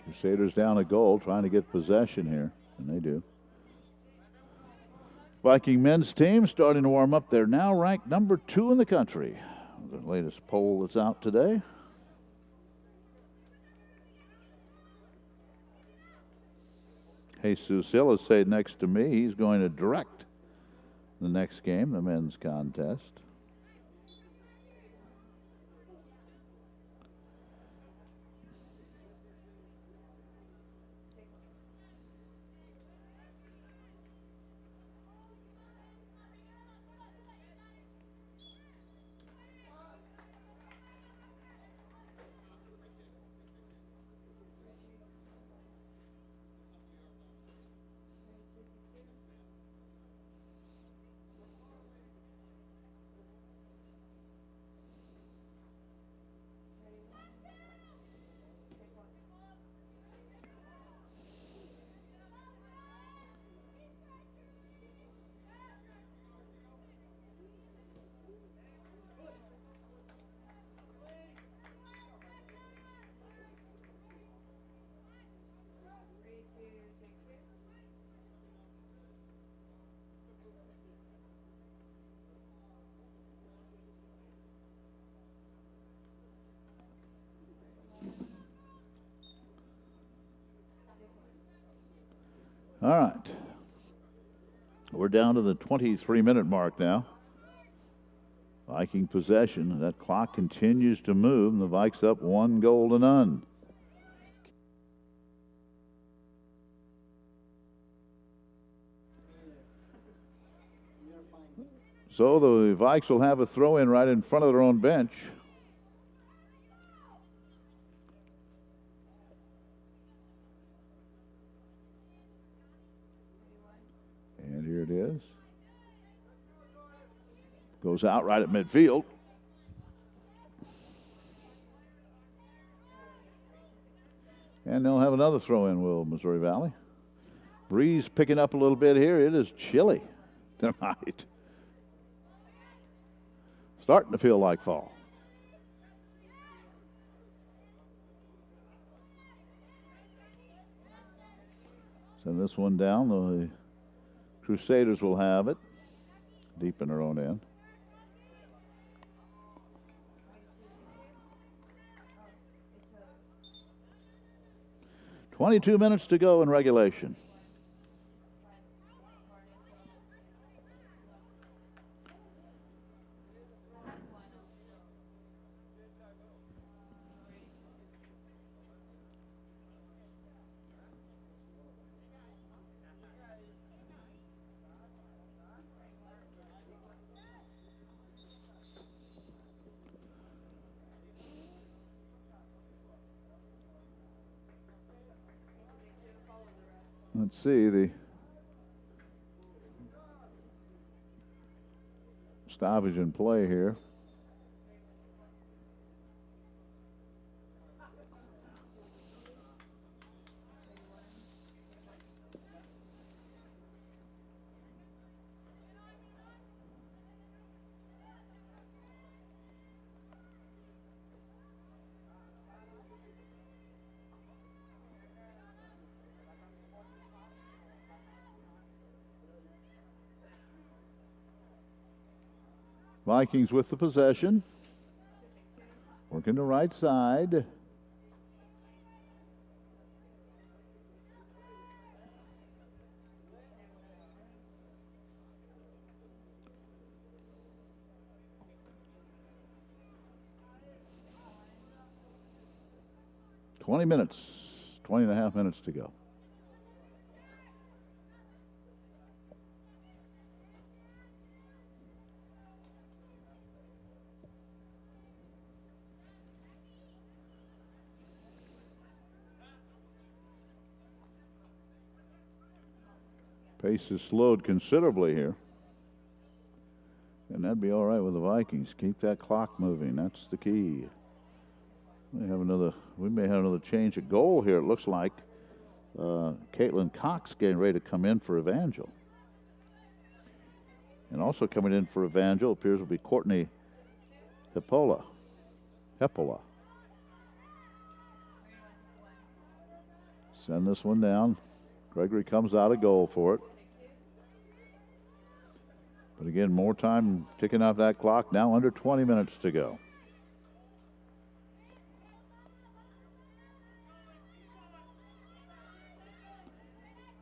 Crusaders down a goal, trying to get possession here, and they do. Viking men's team starting to warm up. They're now ranked number 2 in the country. The latest poll that's out today. Jesus Hill is sitting next to me. He's going to direct the next game, the men's contest. All right. We're down to the 23-minute mark now. Viking possession. That clock continues to move, and the Vikes up 1-0. So the Vikes will have a throw-in right in front of their own bench. And here it is. Goes out right at midfield. And they'll have another throw-in, will Missouri Valley. Breeze picking up a little bit here. It is chilly tonight. Starting to feel like fall. Send this one down. The Crusaders will have it deep in their own end. "22 minutes to go in regulation. Let's see, the stoppage in play here. Vikings with the possession. Working the right side. "20 minutes, 20 and a half minutes to go. Pace is slowed considerably here. And that'd be all right with the Vikings. Keep that clock moving. That's the key. We may have another change at goal here, it looks like. Caitlin Cox getting ready to come in for Evangel. And also coming in for Evangel appears to be Courtney Hepola. Send this one down. Gregory comes out of goal for it. But again, more time ticking off that clock. Now under 20 minutes to go.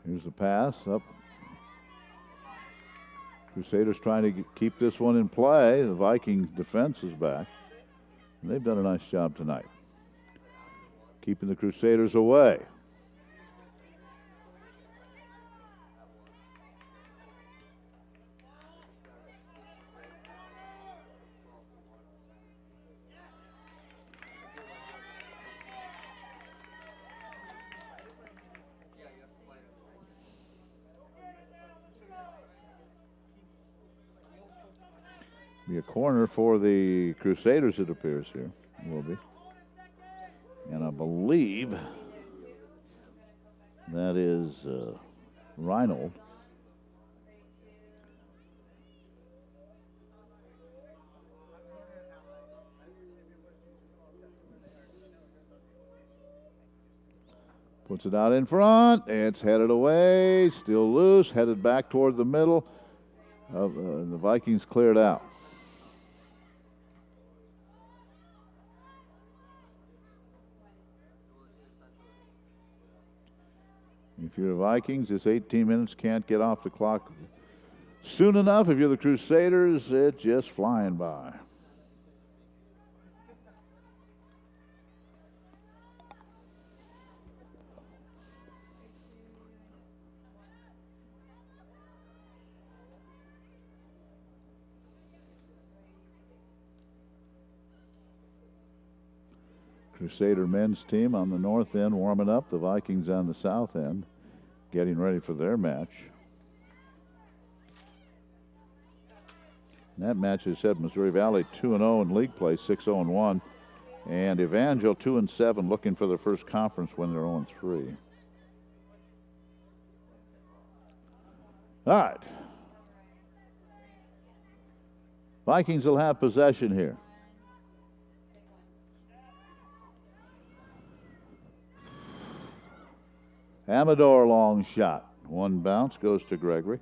Here's the pass up. Crusaders trying to keep this one in play. The Viking defense is back. And they've done a nice job tonight, keeping the Crusaders away. Be a corner for the Crusaders, it appears here. Will be. And I believe that is Reinold. Puts it out in front. It's headed away. Still loose. Headed back toward the middle. The Vikings cleared out. If you're the Vikings, this 18 minutes can't get off the clock soon enough, if you're the Crusaders, it's just flying by. Crusader men's team on the north end warming up. The Vikings on the south end getting ready for their match. And that match has had Missouri Valley 2-0 in league play, 6-0-1. And Evangel 2-7, looking for their first conference win. They're 0-3. All right. Vikings will have possession here. Amador long shot. One bounce goes to Gregory.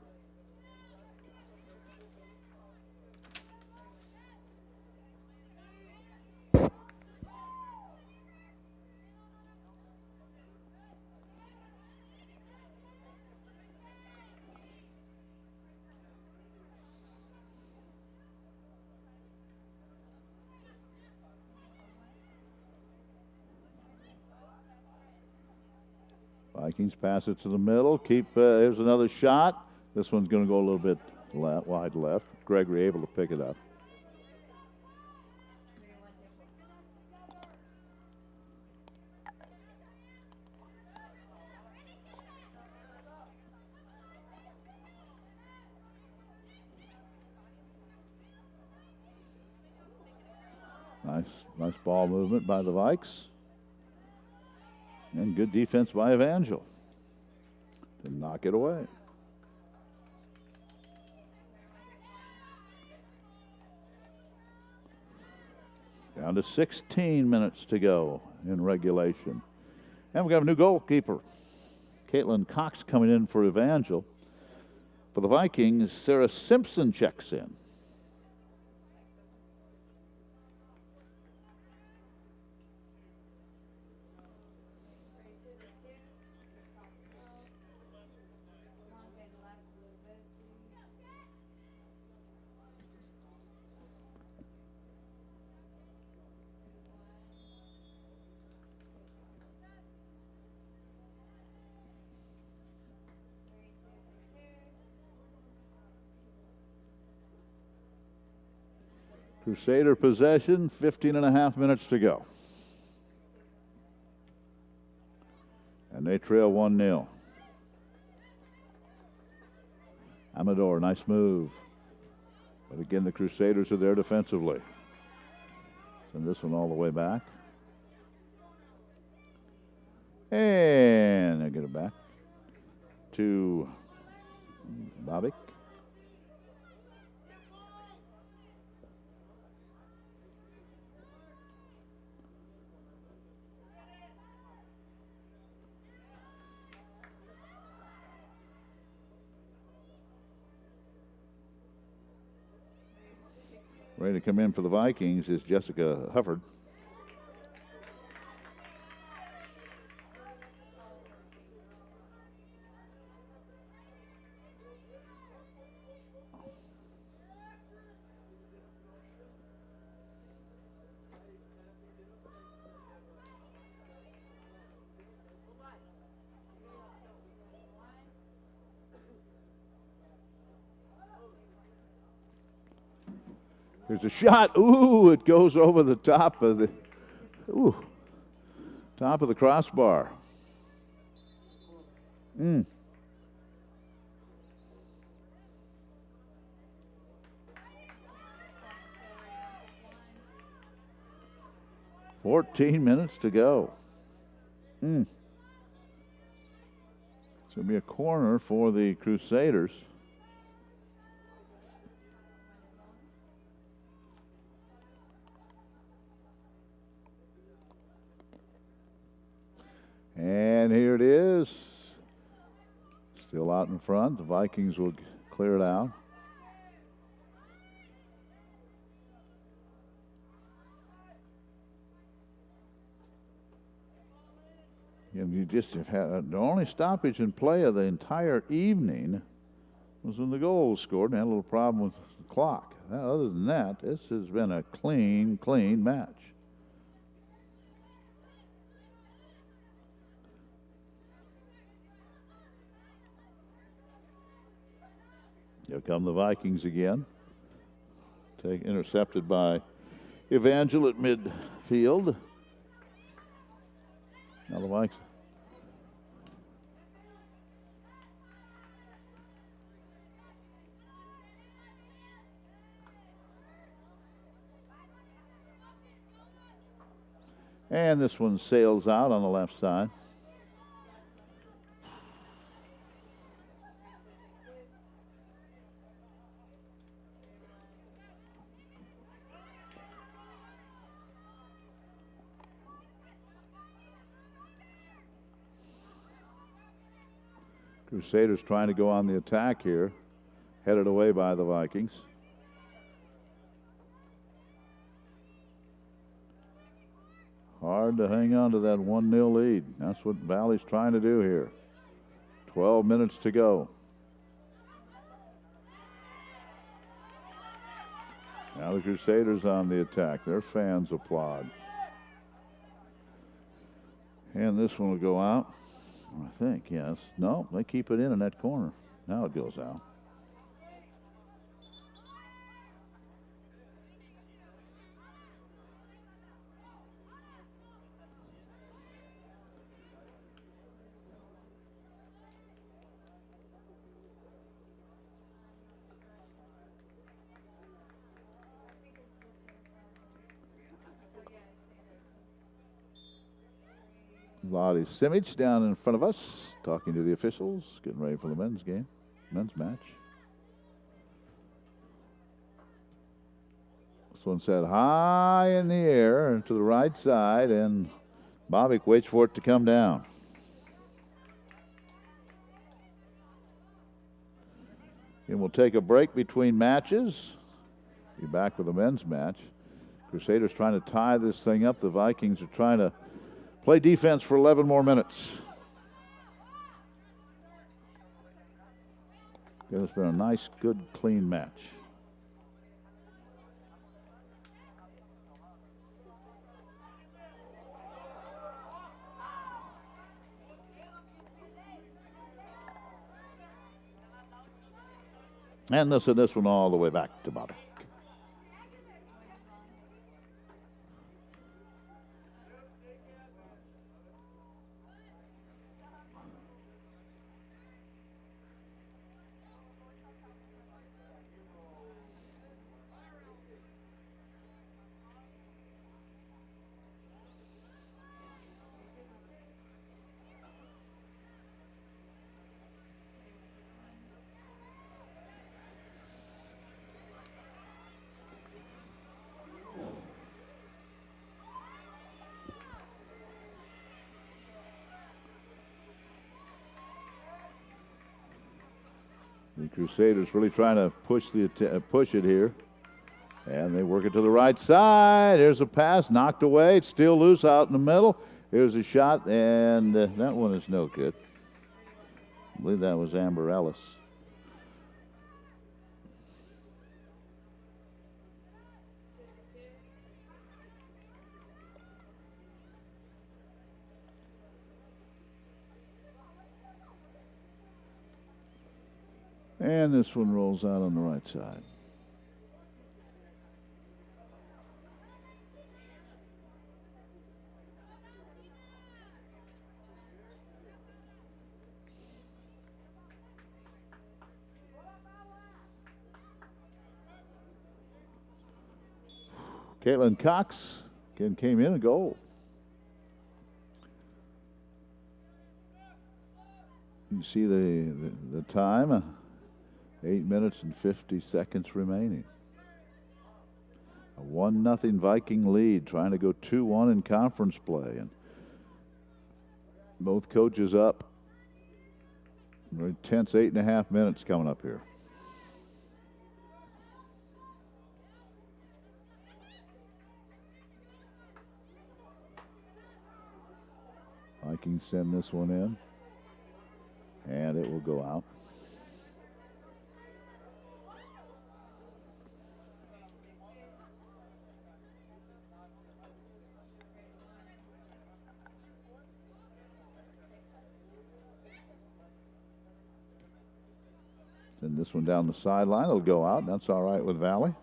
Vikings pass it to the middle. Here's another shot. This one's going to go a little bit wide left. Gregory able to pick it up. Nice ball movement by the Vikes. And good defense by Evangel to knock it away. Down to 16 minutes to go in regulation. And we got a new goalkeeper. Caitlin Cox coming in for Evangel. For the Vikings, Sarah Simpson checks in. Crusader possession, 15.5 minutes to go. And they trail 1-0. Amador, nice move. But again, the Crusaders are there defensively. Send this one all the way back. And they get it back to Bobbick. Ready to come in for the Vikings is Jessica Hufford. There's a shot. Ooh, it goes over the top of the crossbar. 14 minutes to go. It's going to be a corner for the Crusaders. And here it is. Still out in front. The Vikings will clear it out. And you just have had the only stoppage in play of the entire evening was when the goal was scored and had a little problem with the clock. Now, other than that, this has been a clean match. Here come the Vikings again. Intercepted by Evangel at midfield. Now the Vikings. And this one sails out on the left side. Crusaders trying to go on the attack here, headed away by the Vikings. Hard to hang on to that 1-0 lead. That's what Valley's trying to do here. 12 minutes to go. Now the Crusaders on the attack. Their fans applaud. And this one will go out. I think, yes. No, they keep it in that corner. Now it goes out. Lottie Simic down in front of us, talking to the officials, getting ready for the men's game, men's match. This one set high in the air to the right side, and Bobbick waits for it to come down. And we'll take a break between matches. Be back with the men's match. Crusaders trying to tie this thing up. The Vikings are trying to play defense for 11 more minutes. Yeah, it's been a nice, good, clean match. And this one all the way back to Bobbick. The Crusaders really trying to push it here. And they work it to the right side. Here's a pass, knocked away. It's still loose out in the middle. Here's a shot, and that one is no good. I believe that was Amber Ellis. And this one rolls out on the right side. Caitlin Cox again came in a goal. You see the time, 8 minutes and 50 seconds remaining. A 1-0 Viking lead, trying to go 2-1 in conference play, and both coaches up. Very tense 8.5 minutes coming up here. Vikings send this one in, and it will go out. Send this one down the sideline. It'll go out. That's all right with Valley.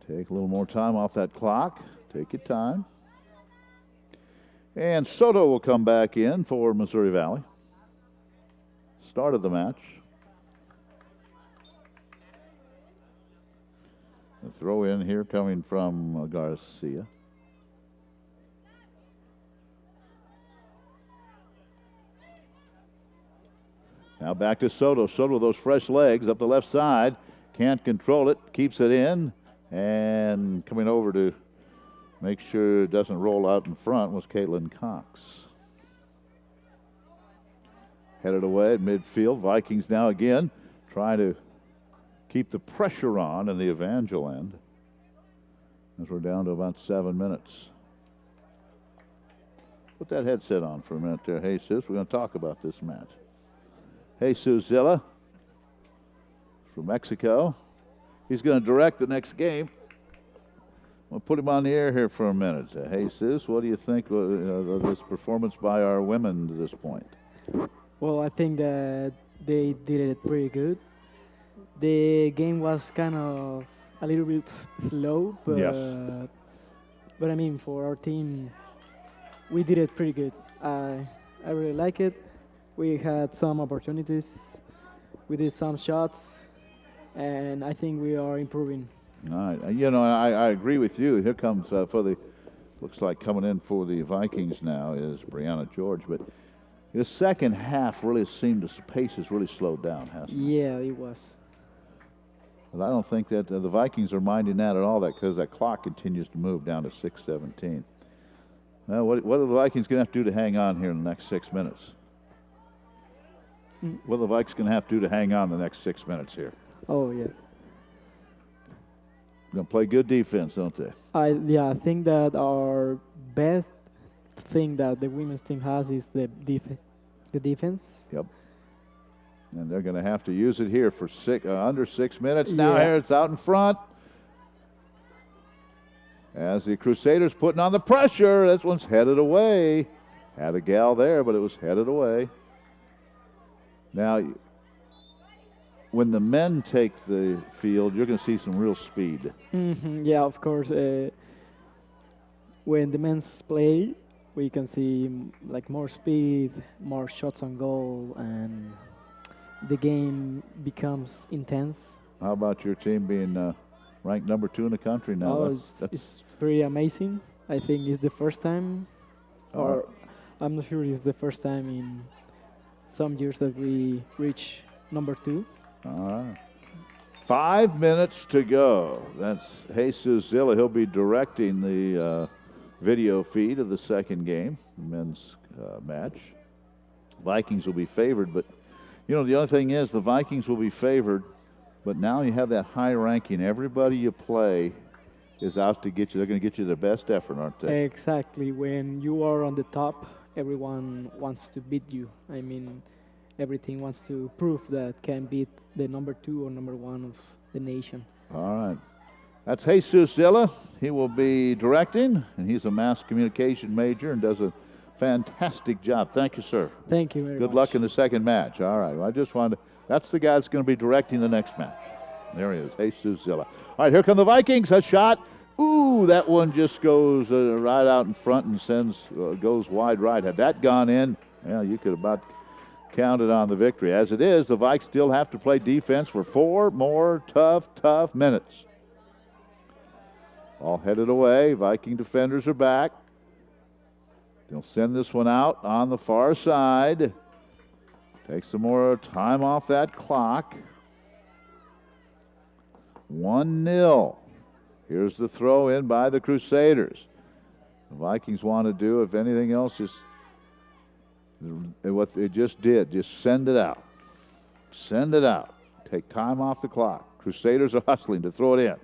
Take a little more time off that clock. Take your time. And Soto will come back in for Missouri Valley. Start of the match. The throw in here coming from Garcia. Now back to Soto. Soto with those fresh legs up the left side. Can't control it. Keeps it in. And coming over to make sure it doesn't roll out in front was Caitlin Cox. Headed away at midfield. Vikings now again trying to keep the pressure on in the Evangel end as we're down to about 7 minutes. Put that headset on for a minute there, Jesus. We're going to talk about this match. Jesus Zilla from Mexico. He's going to direct the next game. We'll put him on the air here for a minute. Jesus, what do you think of this performance by our women to this point? Well, I think that they did it pretty good. The game was kind of a little bit slow, but yes. But I mean, for our team, we did it pretty good. I really like it. We had some opportunities. We did some shots, and I think we are improving. All right. You know, I agree with you. Here comes looks like coming in for the Vikings now is Brianna George. But the second half really seemed the pace has really slowed down, hasn't it? Yeah, it was. But I don't think that the Vikings are minding that at all, because that clock continues to move down to 6:17. Now, what are the Vikings going to have to do to hang on here in the next 6 minutes? What are the Vikings going to have to do to hang on the next 6 minutes here? Oh, yeah. Going to play good defense, don't they? I think that our best thing that the women's team has is the defense. Yep. And they're going to have to use it here for under 6 minutes. Now here it's out in front. As the Crusaders putting on the pressure. This one's headed away. Had a gal there, but it was headed away. Now, when the men take the field, you're going to see some real speed. Yeah, of course. When the men's play, we can see like more speed, more shots on goal, and the game becomes intense. How about your team being ranked number 2 in the country now? It's pretty amazing. I think it's the first time, or I'm not sure it's the first time in some years that we reach number 2. All right. 5 minutes to go. That's Jesus Zilla. He'll be directing the video feed of the second game, the men's match. Vikings will be favored, but you know, the other thing is the Vikings will be favored, but now you have that high ranking. Everybody you play is out to get you. They're going to get you their best effort, aren't they? Exactly. When you are on the top, everyone wants to beat you. I mean, everything wants to prove that can beat the number 2 or number 1 of the nation. All right. That's Jesus Zilla. He will be directing, and he's a mass communication major and does a fantastic job. Thank you, sir. Thank you very much. Good luck in the second match. All right. Well, I just wanted to, that's the guy that's going to be directing the next match. There he is, Jesus Zilla. All right, here come the Vikings. A shot. Ooh, that one just goes right out in front and goes wide right. Had that gone in, yeah, you could about counted on the victory. As it is, the Vikes still have to play defense for 4 more tough minutes. All headed away. Viking defenders are back. They'll send this one out on the far side. Take some more time off that clock. 1-0. Here's the throw in by the Crusaders. The Vikings want to do, if anything else, just what they just did. Just send it out. Send it out. Take time off the clock. Crusaders are hustling to throw it in.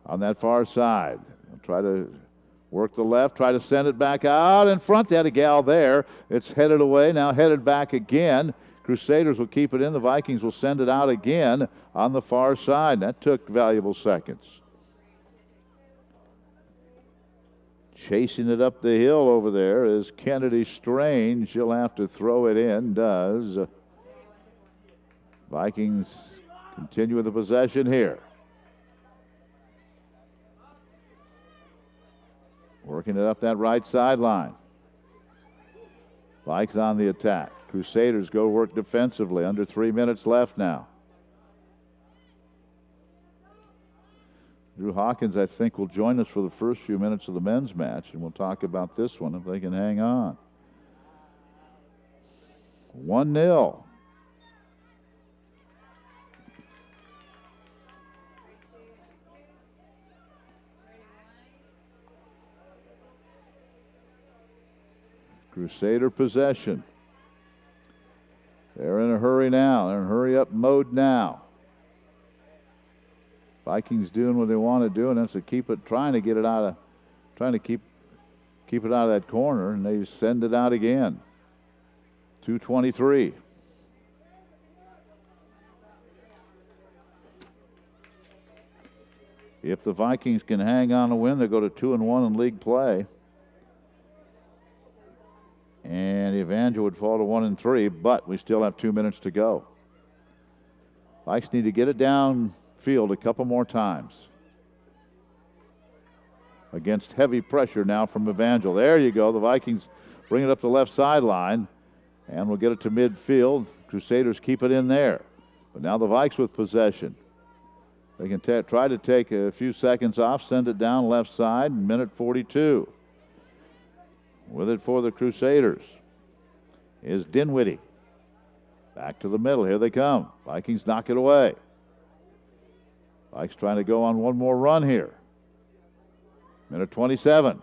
On that far side. They'll try to work the left, try to send it back out in front. They had a gal there. It's headed away, now headed back again. Crusaders will keep it in. The Vikings will send it out again on the far side. That took valuable seconds. Chasing it up the hill over there is Kennedy Strange. She'll have to throw it in, does. Vikings continue with the possession here. Working it up that right sideline. Vikes on the attack. Crusaders go work defensively. Under 3 minutes left now. Drew Hawkins, I think, will join us for the first few minutes of the men's match, and we'll talk about this one if they can hang on. 1-0. Crusader possession. They're in a hurry now. They're in hurry-up mode now. Vikings doing what they want to do, and that's to keep it, trying to keep it out of that corner, and they send it out again. 2:23. If the Vikings can hang on to win, they go to 2-1 in league play. And Evangel would fall to 1-3, but we still have 2 minutes to go. Vikes need to get it downfield a couple more times. Against heavy pressure now from Evangel. There you go. The Vikings bring it up the left sideline, and we'll get it to midfield. Crusaders keep it in there. But now the Vikes with possession. They can try to take a few seconds off, send it down left side, minute 42. With it for the Crusaders is Dinwiddie. Back to the middle. Here they come. Vikings knock it away. Vikes trying to go on one more run here. Minute 27.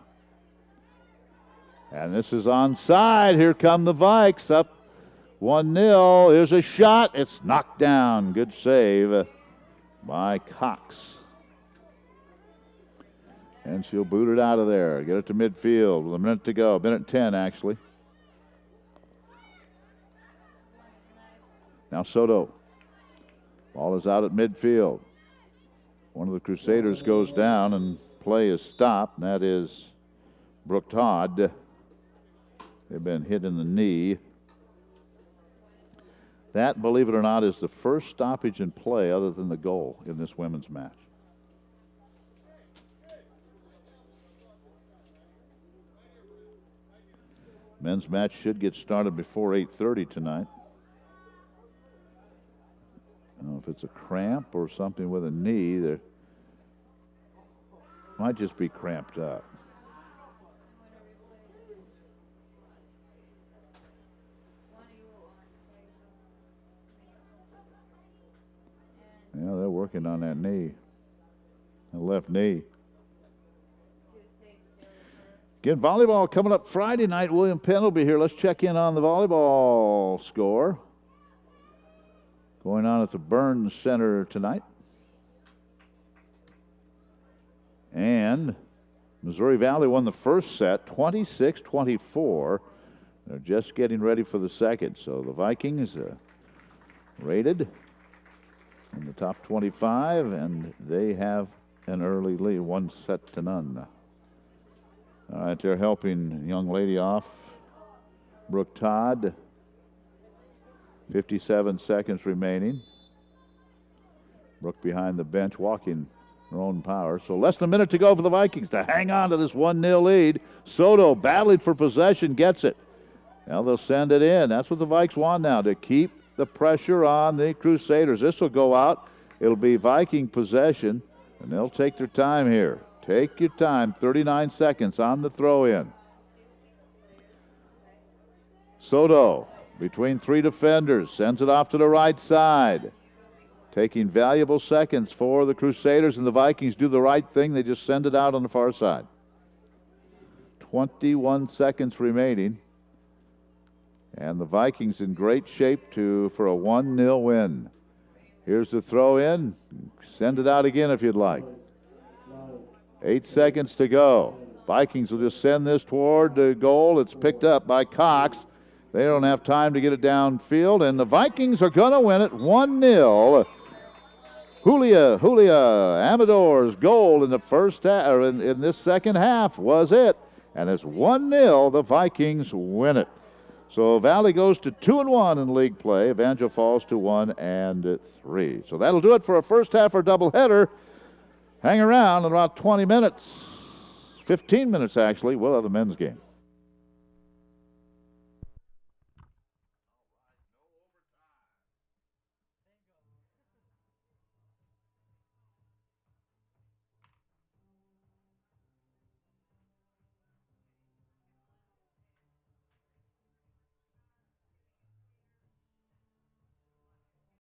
And this is onside. Here come the Vikes up 1-0. Here's a shot. It's knocked down. Good save by Cox. And she'll boot it out of there. Get it to midfield with a minute to go. Minute 10, actually. Now Soto. Ball is out at midfield. One of the Crusaders goes down and play is stopped. And that is Brooke Todd. They've been hit in the knee. That, believe it or not, is the first stoppage in play other than the goal in this women's match. Men's match should get started before 8:30 tonight. I don't know if it's a cramp or something with a knee. There might just be cramped up. Yeah, they're working on that knee, the left knee. Again, volleyball coming up Friday night. William Penn will be here. Let's check in on the volleyball score. Going on at the Burns Center tonight. And Missouri Valley won the first set, 26-24. They're just getting ready for the second. So the Vikings rated in the top 25, and they have an early lead, 1-0. All right, they're helping a young lady off, Brooke Todd. 57 seconds remaining. Brooke behind the bench, walking her own power. So less than a minute to go for the Vikings to hang on to this 1-0 lead. Soto battling for possession, gets it. Now they'll send it in. That's what the Vikes want now, to keep the pressure on the Crusaders. This will go out. It'll be Viking possession, and they'll take their time here. Take your time. 39 seconds on the throw-in. Soto between three defenders sends it off to the right side. Taking valuable seconds for the Crusaders, and the Vikings do the right thing. They just send it out on the far side. 21 seconds remaining. And the Vikings in great shape for a 1-0 win. Here's the throw in. Send it out again if you'd like. 8 seconds to go. Vikings will just send this toward the goal. It's picked up by Cox. They don't have time to get it downfield, and the Vikings are going to win it 1-0. Julia Amador's goal in the first half, or in this second half, was it. And it's 1-0. The Vikings win it. So Valley goes to 2-1 in league play. Evangel falls to 1-3. So that'll do it for a first half or doubleheader. Hang around in about 20 minutes, 15 minutes actually. We'll have the men's game.